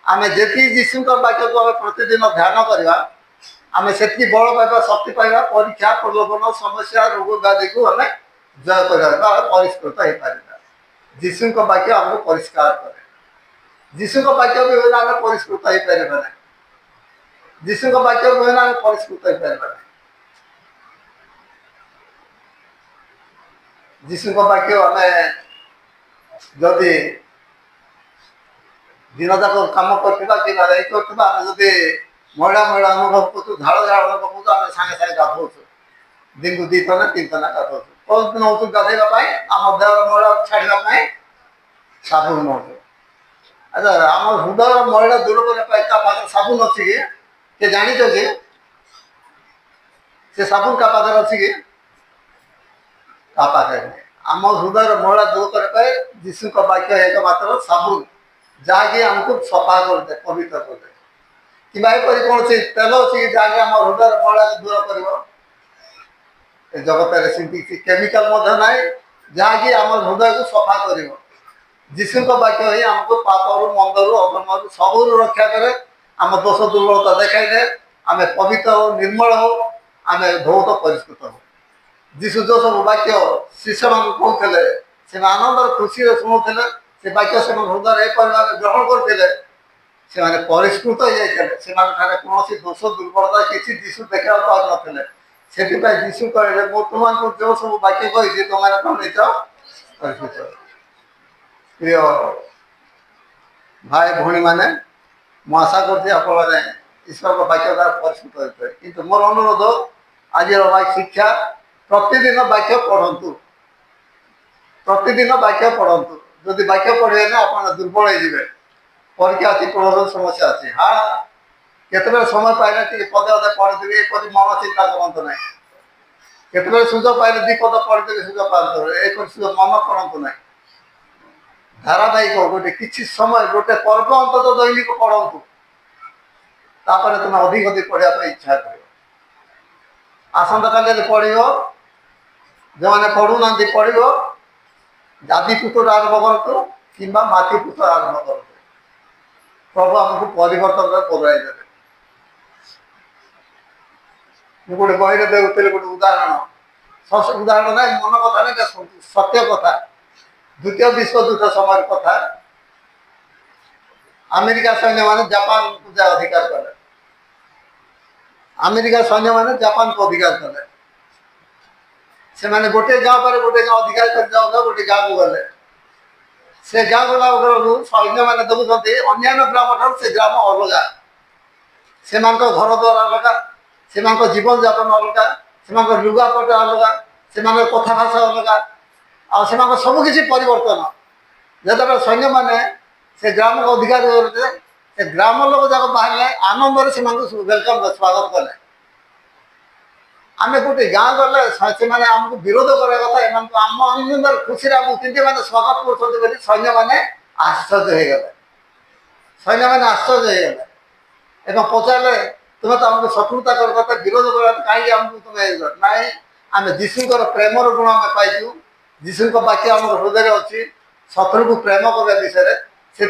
ଆମେ ଯେତିକି ଯୀଶୁଙ୍କ ବାକ୍ୟକୁ ଆମେ ପ୍ରତିଦିନ ଧ୍ୟାନ କରିବା ଆମେ ସେତିକି ବଳ ପାଇବା ଶକ୍ତି ପାଇବା ପରୀକ୍ଷା ପ୍ରଲୋଭନ ସମସ୍ୟା ରୋଗ ବ୍ୟାଧିକୁ ଆମେ ଜୟ କରିବା ପରିଷ୍କୃତ ହେଇପାରିବା ଯୀଶୁଙ୍କ ବାକ୍ୟ ଆମକୁ ପରିଷ୍କାର କରେ ଯୀଶୁଙ୍କ ବାକ୍ୟ ବି ହୁଏ ଆମେ ପରିଷ୍କୃତ ହେଇପାରିବା ନାହିଁ ଯୀଶୁଙ୍କ ବାକ୍ୟ ବି ହୁଏ ଆମେ ପରିଷ୍କୃତ ହେଇପାରିବା ନାହିଁ ଯୀଶୁଙ୍କ ବାକ୍ୟ ଆମେ ଯଦି ଦିନ ଯାକ କାମ କରୁଥିବା କିମ୍ବା ଏଇ କରୁଥିବା ଆମେ ଯଦି ମଇଳା ଅନୁଭବ କରୁଛୁ ଝାଳ ଅନୁଭବ କରୁଛୁ ଆମେ ସାଙ୍ଗେ ସାଙ୍ଗେ ଗାଧଉଛୁ ଦିନକୁ 2 ଥର 3 ଥର ଗାଧଉଛୁ କ'ଣ ନେଉଛୁ ଗାଧେଇବା ପାଇଁ ଆମ ଦେହର ମଇଳା ଛାଡ଼ିବା ପାଇଁ ସାବୁନ ନେଉଛୁ ଆଚ୍ଛା ଆମ ହୃଦୟର ମଇଳା ଦୂର କରିବା ପାଇଁ ତା ପାଖରେ ସାବୁନ ଅଛି କି କିଏ ଜାଣିଛ କି ସେ ସାବୁନ କା ପାଖରେ ଅଛି କି ତା ପାଖରେ आम हृदय मळा दूर करने जीशु वाक्य एकमात्र साबुन जहाँकि आमको सफा करदे पवित्र करदे कि कौन तेल अच्छी जहाँकि आम हृदय मळा दूर कर जगत में केमिकल ना जहाँकि आम हृदय को सफा कर जीशु वाक्य ही आमको पापरू मंदरू अधर्मरू सबू रक्षा करे आम दोष दुर्बलता देखाई दे आम पवित्र हो निर्मल हो आम बहुत परिष्कृत हो जीशु जो सब वाक्य शिष्य मान कहते से आनंदर खुशी शुणुले से वाक्य से हृदय ग्रहण करते से परिष्कृत हो जाते कौन दोष दुर्बलता किसी जीशु देखा पार नी से जीशु कहले तुमको जो सब वाक्य कही तुमने कौन परिष्कृत प्रिय भाई भौणी मैंने मु आशा करते ईश्वर वाक्य द्वारा परिष्कृत होते कि मोर अनुरोध आज शिक्षा प्रतिदिन वाक्य पढ़ु प्रतिदिन वाक्य पढ़ु जदि वाक्य पढ़े ना आप दुर्बल हो परीक्षा अच्छी प्रबल समस्या अच्छी हाँ केत समय पाइले पदे अदे पढ़ीदेवी एक मन चिंता करते ना केत सुजोग पाइले दी पद पढ़ीदेवी सुजोग पाते एक सुजोग मन करते ना धारावाहिक गोटे किसी समय गोटे पर्व अंत दैनिक पढ़ु तुम अधिक अधिक पढ़ाई इच्छा कर आसंता काली पढ़ जो मैंने पढ़ू ना पढ़ दादी पुत्र आरंभ करूँ कि माती पुत्र आरंभ करूँ प्रभु आमको परिवर्तन बदलाई दे गोटे बही देखुली गोटे उदाहरण उदाहरण ना मन कथा ना सत्य कथा द्वितीय विश्व युद्ध समय कथा अमेरिका सैन्य मैंने जापान को अधिकार कले अमेरिका सैन्य मैंने जापान को अधिकार कले से मैंने गोटे गाँव पर गोटे गाँव अधिकार कर जाऊगा गोटे गाँव को गले से गाँव गला सैन्य मैंने देखुंत अन्य ग्राम ठार से ग्राम अलग से घर द्वार अलग से जीवन जापन अलग से लुगापट अलग से कथा भाषा अलग आसे सबकि परिवर्तन जो सैन्य मैंने से ग्राम को अधिकार करते से ग्राम लोग जाक बाहर आनंद से वेलकम स्वागत कले आम गोटे गाँ गले से आमको विरोध करा कथा आम आनंद खुशी आमको मैंने स्वागत कर सैन्य मैंने आश्चर्य हो गले सैन्य मैंने आश्चर्य हो गले एवं पचारे तुम्हें तो आमको शत्रुता कर विरोध कर कहीं आमको तुम्हें ना आम जीशुकर प्रेमर गुण आम पाइचु जीशु वाक्य आम हृदय अच्छी शत्रु को प्रेम करने विषय से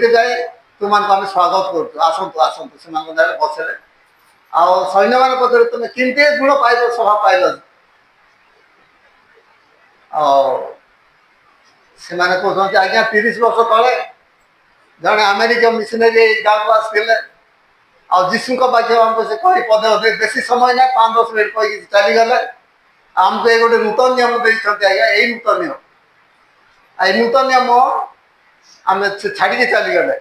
तुमको आम स्वागत करूँ आसतु आसतु से बसले सैन्य मान पचार तुम्हें किंतु गुण पाइल सभा पाइल से कहते आज्ञा 30 वर्ष तले जड़े अमेरिका मिशनरी गाँव को आसते जीशु वाक्य आमको से कही पदे अदे बेसी समय ना 5-10 मिनट कही चलीगले आमको ये गोटे नूतन नियम देखते आज्ञा यही नूतन नियम नूतन नियम आम छाड़ी चलीगले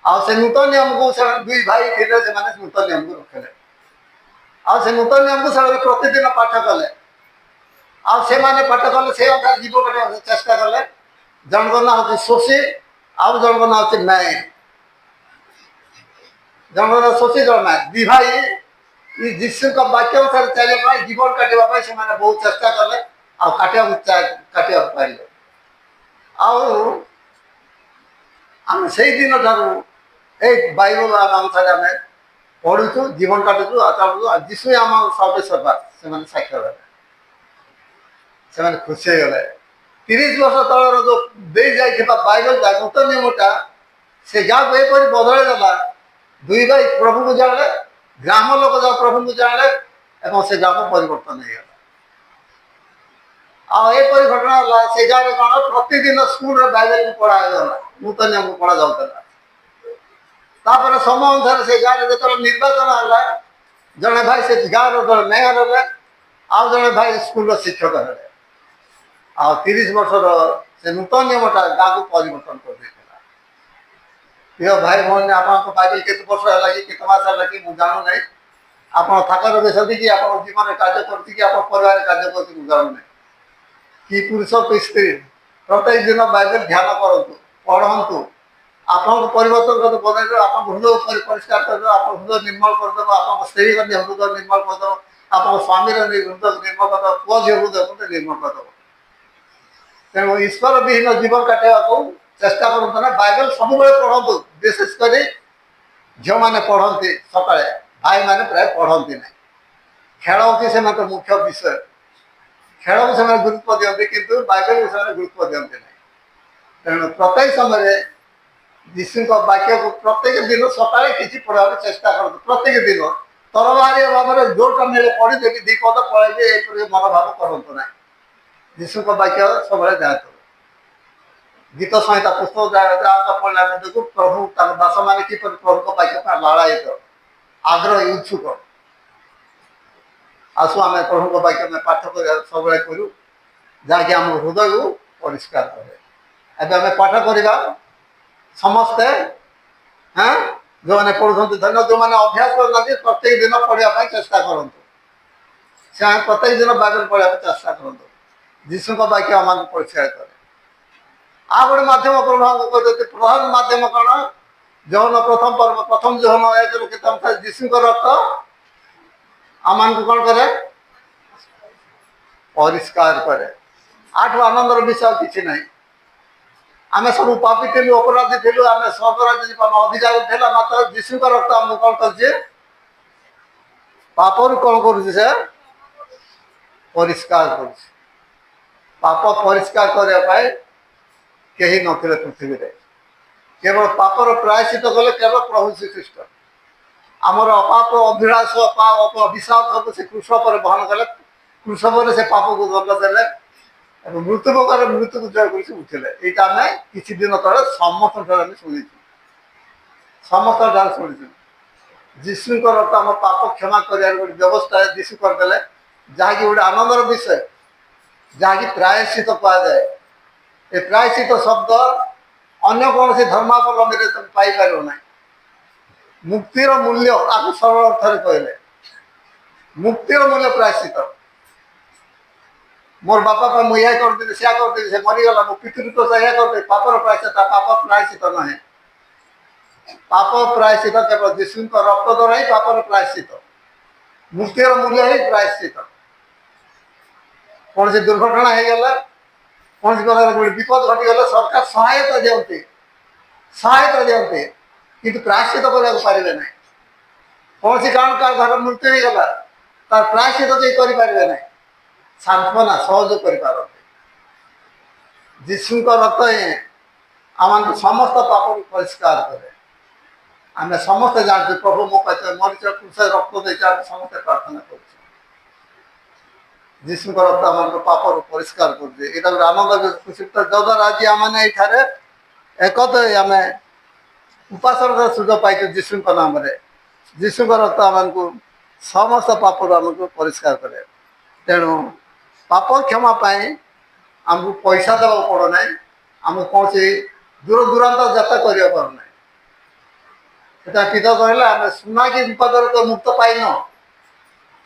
से नूतन नियम को दुई भाई थे से नूतन नियम को रखले से नूतन नियम को प्रतिदिन पाठ कले से पाठ कले से अनुसार जीव चेष्टा कले जनक ना हूँ शोषी आउ जनक ना हूँ न्याय जनक ना शोषी जन न्याय दी भाई जीशु वाक्य अनुसार चलने जीवन काटापी से बहुत चेष्टा कले काटा पारे आम से दिन ठार बाइबल अनुसार आम पढ़ुचु जीवन काटुचु चलुचु जीशु आम सर्वेश्वर से साक्ष्य से खुशी हो गले 30 वर्ष तलर जो दे जाइए बाइबल नूतन नियमटा से गाँव को यहपर बदल देला दुई भाई प्रभु को जानले ग्राम लोक जा प्रभु को जानले से गाँव परिवर्तन हो गला आपर घटना से गाँव में कौन प्रतिदिन स्कूल बाइबल को पढ़ागला नूतन नियम को पढ़ा जाऊला समय अनुसार से गाँव में जो निर्वाचन है जड़े भाई से गाँव जड़े मेयर है आउ जड़े भाई स्कूल शिक्षक है 30 वर्ष से नूतन नियमटा गाँव को परिवर्तन कर देता प्रिय भाई भौणी आप बाइबल केत वर्ष है कि मास है कि मुझे जानू ना आप थाकर बेसती कि आप जीवन कार्य करती कि आप परिवार कार्य करती मुझे जानू ना कि पुरुष कि स्त्री प्रत्येक दिन बाइबल ध्यान करूँ पढ़ु आप परिवर्तन कर बदल आप हृदय परिष्कार करदे आप हृदय निर्मल करदे आप स्त्री हृदय निर्मल करदे आप स्वामी हृदय निर्मल करदे पुआ झी हृदय निर्मल करदे ତେଣୁ ଈଶ୍ୱର ବିହୀନ ଜୀବନ କାଟିବାକୁ ଚେଷ୍ଟା କରନ୍ତୁ ନା। ବାଇବେଲ ସବୁବେଳେ ପଢ଼ନ୍ତୁ, ବିଶେଷ କରି ଝିଅମାନେ ପଢ଼ନ୍ତି ସକାଳେ, ଭାଇମାନେ ପ୍ରାୟ ପଢ଼ନ୍ତି ନାହିଁ। ଖେଳ ହେଉଛି ସେମାନଙ୍କର ମୁଖ୍ୟ ବିଷୟ। ଖେଳକୁ ସେମାନେ ଗୁରୁତ୍ୱ ଦିଅନ୍ତି, କିନ୍ତୁ ବାଇବେଲକୁ ସେମାନେ ଗୁରୁତ୍ୱ ଦିଅନ୍ତି ନାହିଁ। ତେଣୁ ପ୍ରତ୍ୟେକ ସମୟରେ ଯୀଶୁଙ୍କ ବାକ୍ୟକୁ ପ୍ରତ୍ୟେକ ଦିନ ସକାଳେ କିଛି ପଢ଼ିବାକୁ ଚେଷ୍ଟା କରନ୍ତୁ। ପ୍ରତ୍ୟେକ ଦିନ ତରବାରିଆ ଭାବରେ ଯୋଉଟା ମିଳେ ପଢ଼ିଦେବି, ଦି ପଦ ପଳେଇବି, ଏପରି ମନୋଭାବ କରନ୍ତୁ ନାହିଁ। ଯୀଶୁଙ୍କ ବାକ୍ୟ ସବୁବେଳେ ଯାଆନ୍ତୁ। ଗୀତ ସଂହିତା ପୁସ୍ତକ ଯାଆନ୍ତ ପଢ଼ିଲା ବେଳକୁ ପ୍ରଭୁ ତାଙ୍କ ଦାସମାନେ କିପରି ପ୍ରଭୁଙ୍କ ବାକ୍ୟ ପାଇଁ ଲାଳାୟିତ, ଆଗ୍ରହୀ, ଇଚ୍ଛୁକ। ଆସୁ ଆମେ ପ୍ରଭୁଙ୍କ ବାକ୍ୟ ଆମେ ପାଠ କରିବା ସବୁବେଳେ କରୁ, ଯାହାକି ଆମ ହୃଦୟକୁ ପରିଷ୍କାର କରେ। ଏବେ ଆମେ ପାଠ କରିବା ସମସ୍ତେ। ଯେଉଁମାନେ ପଢ଼ୁଛନ୍ତି ଧନ୍ୟ, ଯେଉଁମାନେ ଅଭ୍ୟାସ କରୁନାହାନ୍ତି ପ୍ରତ୍ୟେକ ଦିନ ପଢ଼ିବା ପାଇଁ ଚେଷ୍ଟା କରନ୍ତୁ। ସେମାନେ ପ୍ରତ୍ୟେକ ଦିନ ବାଇବେଲ ପଢ଼ିବାକୁ ଚେଷ୍ଟା କରନ୍ତୁ। ଯୀଶୁଙ୍କ ବାକ୍ୟ ଆମକୁ ପରିଷ୍କାର କରେ। ଆଉ ଗୋଟେ ମାଧ୍ୟମ ପ୍ରଭାବ କରୁଛନ୍ତି। ପ୍ରଧାନ ମାଧ୍ୟମ କ'ଣ? ଯୌନ ପ୍ରଥମ ପର୍ବ, ପ୍ରଥମ ଯୌନ ଏକରୁ କେତେ ଅନୁସାରେ ଯୀଶୁଙ୍କ ରକ୍ତ ଆମମାନଙ୍କୁ କ'ଣ କରେ? ପରିଷ୍କାର କରେ। ଆଠୁ ଆନନ୍ଦର ବିଷୟ କିଛି ନାହିଁ। ଆମେ ସବୁ ପାପୀ ଥିଲୁ, ଅପରାଧୀ ଥିଲୁ, ଆମେ ସ୍ୱର୍ଗରାଜ୍ୟ ଯିବା ଅଧିକାର ଥିଲା, ମାତ୍ର ଯୀଶୁଙ୍କ ରକ୍ତ ଆମକୁ କ'ଣ କରୁଛି? ପାପରୁ କ'ଣ କରୁଛି? ସେ ପରିଷ୍କାର କରୁଛି। ପାପ ପରିଷ୍କାର କରିବା ପାଇଁ କେହି ନଥିଲେ ପୃଥିବୀରେ। କେବଳ ପାପର ପ୍ରାୟଶ୍ଚିତ କଲେ କେବଳ ପ୍ରଭୁ ଶ୍ରୀଖ୍ରୀଷ୍ଟ। ଆମର ଅପାପ, ଅଭିଳାଷ, ଅଭିଶାପ ସବୁ ସେ କୃଷ୍ଣ ପରେ ବହନ କଲେ। କୃଷ୍ଣ ପରେ ସେ ପାପକୁ ଦଣ୍ଡ ଦେଲେ ଏବଂ ମୃତ୍ୟୁ ମୁଖରେ ମୃତ୍ୟୁକୁ ଜୟ କରିକି ଉଠିଲେ। ଏଇଟା ଆମେ କିଛି ଦିନ ତଳେ ସମସ୍ତଙ୍କଠାରୁ ଆମେ ଶୁଣିଛୁ, ସମସ୍ତଙ୍କଠାରୁ ଶୁଣିଛୁ। ଯୀଶୁଙ୍କ ରକ୍ତ ଆମ ପାପ କ୍ଷମା କରିବାର ଗୋଟେ ବ୍ୟବସ୍ଥା ଯୀଶୁ କରିଦେଲେ, ଯାହାକି ଗୋଟେ ଆନନ୍ଦର ବିଷୟ, ଯାହାକି ପ୍ରାୟଶ୍ଚିତ କୁହାଯାଏ। ଏ ପ୍ରାୟଶ୍ଚିତ ଶବ୍ଦ ଅନ୍ୟ କୌଣସି ଧର୍ମାବଲମ୍ବୀରେ ତମେ ପାଇପାରିବ ନାହିଁ। ମୁକ୍ତିର ମୂଲ୍ୟ, ଆକୁ ସରଳ ଅର୍ଥରେ କହିଲେ ମୁକ୍ତିର ମୂଲ୍ୟ ପ୍ରାୟଶ୍ଚିତ। ମୋର ବାପା ପାଇଁ ମୁଁ ଏହା କରିଦେବି, ସେୟା କରିଦେବି, ସେ ମରିଗଲା, ମୋ ପିତୃତ୍ୱ ଏହା କରିଦେବି, ପାପର ପ୍ରାୟଶ୍ଚିତ। ପାପ ପ୍ରାୟଶ୍ଚିତ ନୁହେଁ। ପାପ ପ୍ରାୟଶ୍ଚିତ କେବଳ ଯୀଶୁଙ୍କ ରକ୍ତ ଦ୍ୱାରା ହିଁ ପାପର ପ୍ରାୟଶ୍ଚିତ। ମୁକ୍ତିର ମୂଲ୍ୟ ହିଁ ପ୍ରାୟଶ୍ଚିତ। କୌଣସି ଦୁର୍ଘଟଣା ହେଇଗଲା, କୌଣସି ପ୍ରକାର ଗୋଟେ ବିପଦ ଘଟିଗଲେ ସରକାର ସହାୟତା ଦିଅନ୍ତି, କିନ୍ତୁ ପ୍ରାୟଶ୍ଚିତ କରିବାକୁ ପାରିବେ ନାହିଁ। କୌଣସି କାରଣ କାହା ଘର ମୃତ୍ୟୁ ହେଇଗଲା, ତାର ପ୍ରାୟଶ୍ଚିତ କେହି କରିପାରିବେ ନାହିଁ, ସାନ୍ତ୍ୱନା ସହଯୋଗ କରିପାରନ୍ତି। ଯୀଶୁଙ୍କ ରକ୍ତ ହିଁ ଆମମାନଙ୍କୁ ସମସ୍ତ ପାପକୁ ପରିଷ୍କାର କରେ। ଆମେ ସମସ୍ତେ ଜାଣିଛୁ ପ୍ରଭୁ ମୋ ପାଇଁ ମରିଚ କୃଷି ରକ୍ତ ଦେଇଛି, ଆମେ ସମସ୍ତେ ପ୍ରାର୍ଥନା କରୁଛୁ। ଯୀଶୁଙ୍କ ରକ୍ତ ଆମମାନଙ୍କୁ ପାପରୁ ପରିଷ୍କାର କରୁଛି। ଏଇଟା ଗୋଟେ ଆନନ୍ଦ ଖୁସି। ଯଦ୍ୱାରା ଆଜି ଆମମାନେ ଏଇଠାରେ ଏକତ୍ର ଆମେ ଉପାସନାର ସୁଯୋଗ ପାଇଛୁ ଯୀଶୁଙ୍କ ନାମରେ। ଯୀଶୁଙ୍କ ରକ୍ତ ଆମମାନଙ୍କୁ ସମସ୍ତ ପାପରୁ ଆମକୁ ପରିଷ୍କାର କରେ। ତେଣୁ ପାପ କ୍ଷମା ପାଇଁ ଆମକୁ ପଇସା ଦେବାକୁ ପଡ଼ୁନାହିଁ, ଆମକୁ କୌଣସି ଦୂର ଦୂରାନ୍ତ ଯାତ୍ରା କରିବାକୁ ପଡ଼ୁନାହିଁ। ସେଟା ପିତା କହିଲେ, ଆମେ ସୁନା କି ବିପଦରେ ତ ମୁକ୍ତ ପାଇନ।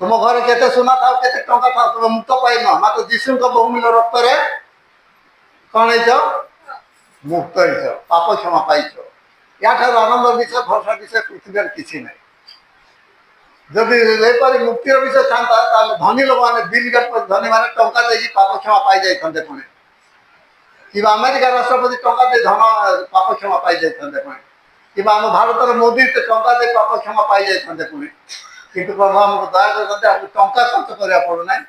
ତୁମ ଘରେ କେତେ ସୁନା ଥାଉ, କେତେ ଟଙ୍କା ଥାଉ, ତୁମେ ମୁକ୍ତ ପାଇନ। ମାତ୍ର ଯୀଶୁଙ୍କ ବହୁମୂଲ୍ୟ ରକ୍ତରେ କ'ଣ ହେଇଛ? ମୁକ୍ତ ହେଇଛ, ପାପ କ୍ଷମା ପାଇଛ। ୟାଠାରୁ ଆନନ୍ଦ ବିଷୟ, ଭରସା ବିଷୟ ପୃଥିବୀରେ କିଛି ନାହିଁ। ଯଦି ଏପରି ମୁକ୍ତିର ବିଷୟ ଥାନ୍ତା, ତାହେଲେ ଧନୀ ଲୋକମାନେ, ବିଲ୍ ଗେଟ୍ସ ଧନୀମାନେ ଟଙ୍କା ଦେଇକି ପାପ କ୍ଷମା ପାଇଯାଇଥାନ୍ତେ ପୁଣି, କିମ୍ବା ଆମେରିକା ରାଷ୍ଟ୍ରପତି ଟଙ୍କା ଦେଇ ପାପ କ୍ଷମା ପାଇଯାଇଥାନ୍ତେ ପୁଣି, କିମ୍ବା ଆମ ଭାରତର ମୋଦି ଟଙ୍କା ଦେଇ ପାପ କ୍ଷମା ପାଇଯାଇଥାନ୍ତେ ପୁଣି। କିନ୍ତୁ ପ୍ରଭୁ ଆମକୁ ଦୟା କରିଛନ୍ତି, ଆମକୁ ଟଙ୍କା ଖର୍ଚ୍ଚ କରିବାକୁ ପଡ଼ୁନାହିଁ,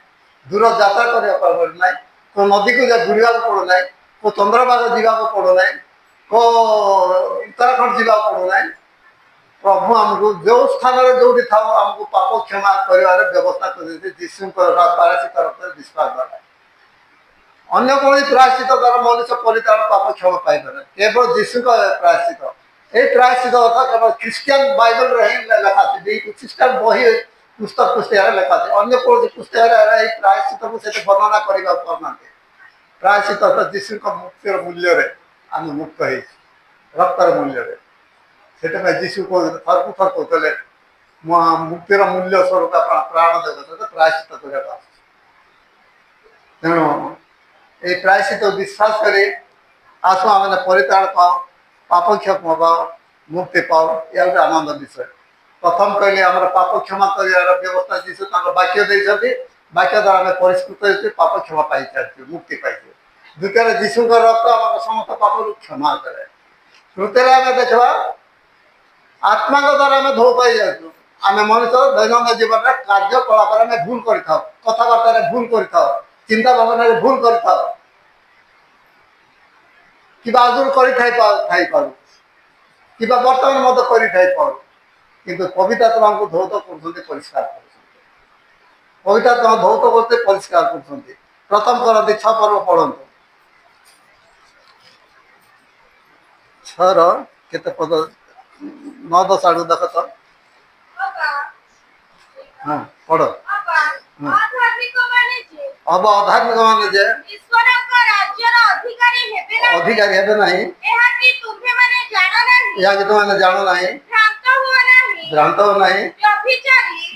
ଦୂର ଯାତ୍ରା କରିବାକୁ ପଡ଼ୁନାହିଁ, କେଉଁ ନଦୀକୁ ବୁଡ଼ିବାକୁ ପଡ଼ୁନାହିଁ, କେଉଁ ଚନ୍ଦ୍ରଭାଗ ଯିବାକୁ ପଡ଼ୁନାହିଁ, କେଉଁ ଉତ୍ତରାଖଣ୍ଡ ଯିବାକୁ ପଡ଼ୁନାହିଁ। ପ୍ରଭୁ ଆମକୁ ଯେଉଁ ସ୍ଥାନରେ ଯେଉଁଠି ଥାଉ ଆମକୁ ପାପ କ୍ଷମା କରିବାର ବ୍ୟବସ୍ଥା କରିଛନ୍ତି ଯୀଶୁଙ୍କ ପ୍ରାୟଶ୍ଚିତ ରକ୍ତରେ ବିଶ୍ୱାସ ଦ୍ୱାରା। ଅନ୍ୟ କୌଣସି ପ୍ରାୟଶ୍ଚିତ ଦ୍ୱାରା ମନୁଷ୍ୟ ପରିତ୍ରାଣ ପାପ କ୍ଷମା ପାଇପାରେ, କେବଳ ଯୀଶୁଙ୍କ ପ୍ରାୟଶ୍ଚିତ। এই ପ୍ରାୟଶ୍ଚିତ କଥା କେବଳ ଖ୍ରୀଷ୍ଟିଆନ ବାଇବେଲରେ ହିଁ ଲେଖା ଅଛି। ଖ୍ରୀଷ୍ଟିଆନ ବହି ପୁସ୍ତକ ପୁସ୍ତିକାରେ ଲେଖା ଅଛି। ଅନ୍ୟ କୌଣସି ପୁସ୍ତକରେ ଏହି ପ୍ରାୟଶ୍ଚିତକୁ ସେଠି ବର୍ଣ୍ଣନା କରିବାକୁ ପାରୁନାହାନ୍ତି। ପ୍ରାୟଶ୍ଚିତ ଅର୍ଥାତ୍ ଯୀଶୁଙ୍କ ମୁକ୍ତିର ମୂଲ୍ୟରେ ଆମେ ମୁକ୍ତ ହେଇଛୁ, ରକ୍ତର ମୂଲ୍ୟରେ। ସେଥିପାଇଁ ଯୀଶୁ ଥରକୁ ଥର କହୁଥିଲେ, ମୁଁ ମୁକ୍ତିର ମୂଲ୍ୟ ସ୍ୱରୂପ ଆପଣ ପ୍ରାଣ ଦେବ, ପ୍ରାୟଶ୍ଚିତ କରିବାକୁ ଆସୁଛି। ତେଣୁ এই ପ୍ରାୟଶ୍ଚିତ ବିଶ୍ୱାସ କରି ଆସୁ ଆମେ ପରିତ୍ରାଣ ପାଉ, ପାପ କ୍ଷମା ପାଉ, ମୁକ୍ତି ପାଉ। ଏହା ଗୋଟେ ଆନନ୍ଦ ବିଷୟ। ପ୍ରଥମ କହିଲେ ଆମର ପାପ କ୍ଷମା କରିବାର ବ୍ୟବସ୍ଥା ଯୀଶୁ ତାଙ୍କ ବାକ୍ୟ ଦେଇଛନ୍ତି। ବାକ୍ୟ ଦ୍ୱାରା ଆମେ ପରିଷ୍କୃତ ହେଇଛୁ, ପାପ କ୍ଷମା ପାଇଚାଲିଛୁ, ମୁକ୍ତି ପାଇଛୁ। ଦ୍ୱିତୀୟରେ ଯୀଶୁଙ୍କ ରକ୍ତ ଆମର ସମସ୍ତ ପାପରୁ କ୍ଷମା କରେ। ତୃତୀୟରେ ଆମେ ଦେଖିବା ଆତ୍ମାଙ୍କ ଦ୍ୱାରା ଆମେ ଧୌତ ହେଇଯାଉଛୁ। ଆମେ ମଣିଷ ଦୈନନ୍ଦିନ ଜୀବନରେ କାର୍ଯ୍ୟକଳାପରେ ଆମେ ଭୁଲ କରିଥାଉ, କଥାବାର୍ତ୍ତାରେ ଭୁଲ କରିଥାଉ, ଚିନ୍ତା ଭାବନାରେ ଭୁଲ କରିଥାଉ, କିମ୍ବା ଆଗରୁ ଥାଇପାରୁ କିମ୍ବା ବର୍ତ୍ତମାନ ମଧ୍ୟ କରିଥାଇପାରୁ। କିନ୍ତୁ ପବିତ୍ର ଆତ୍ମା ଆମକୁ ଧୌତ କରୁଛନ୍ତି, ପରିଷ୍କାର କରୁଛନ୍ତି। ପବିତ୍ର ଆତ୍ମା ଧୌତ କରୁଛନ୍ତି, ପରିଷ୍କାର କରୁଛନ୍ତି। ପ୍ରଥମ କରନ୍ତି 6 ପର୍ବ ପଢ଼ନ୍ତୁ। 6ର କେତେ ପଦ 9 10 ଆଡ଼କୁ ଦେଖ ତ। ହଁ ପଢ଼। ଅଧାର୍ମିକ ମାନେ ଯେ ଈଶ୍ୱରଙ୍କ ରାଜ୍ୟର ଅଧିକାରୀ ହେବେ ନାହିଁ, ଏହାକି ତୁମ୍ଭେମାନେ ଜାଣ ନାହିଁ। ଏହାକୁ ତୁମେ ଜାଣ ନାହିଁ, ଭ୍ରାନ୍ତ ହୁଅ ନାହିଁ। ଭ୍ରାନ୍ତ ନାହିଁ,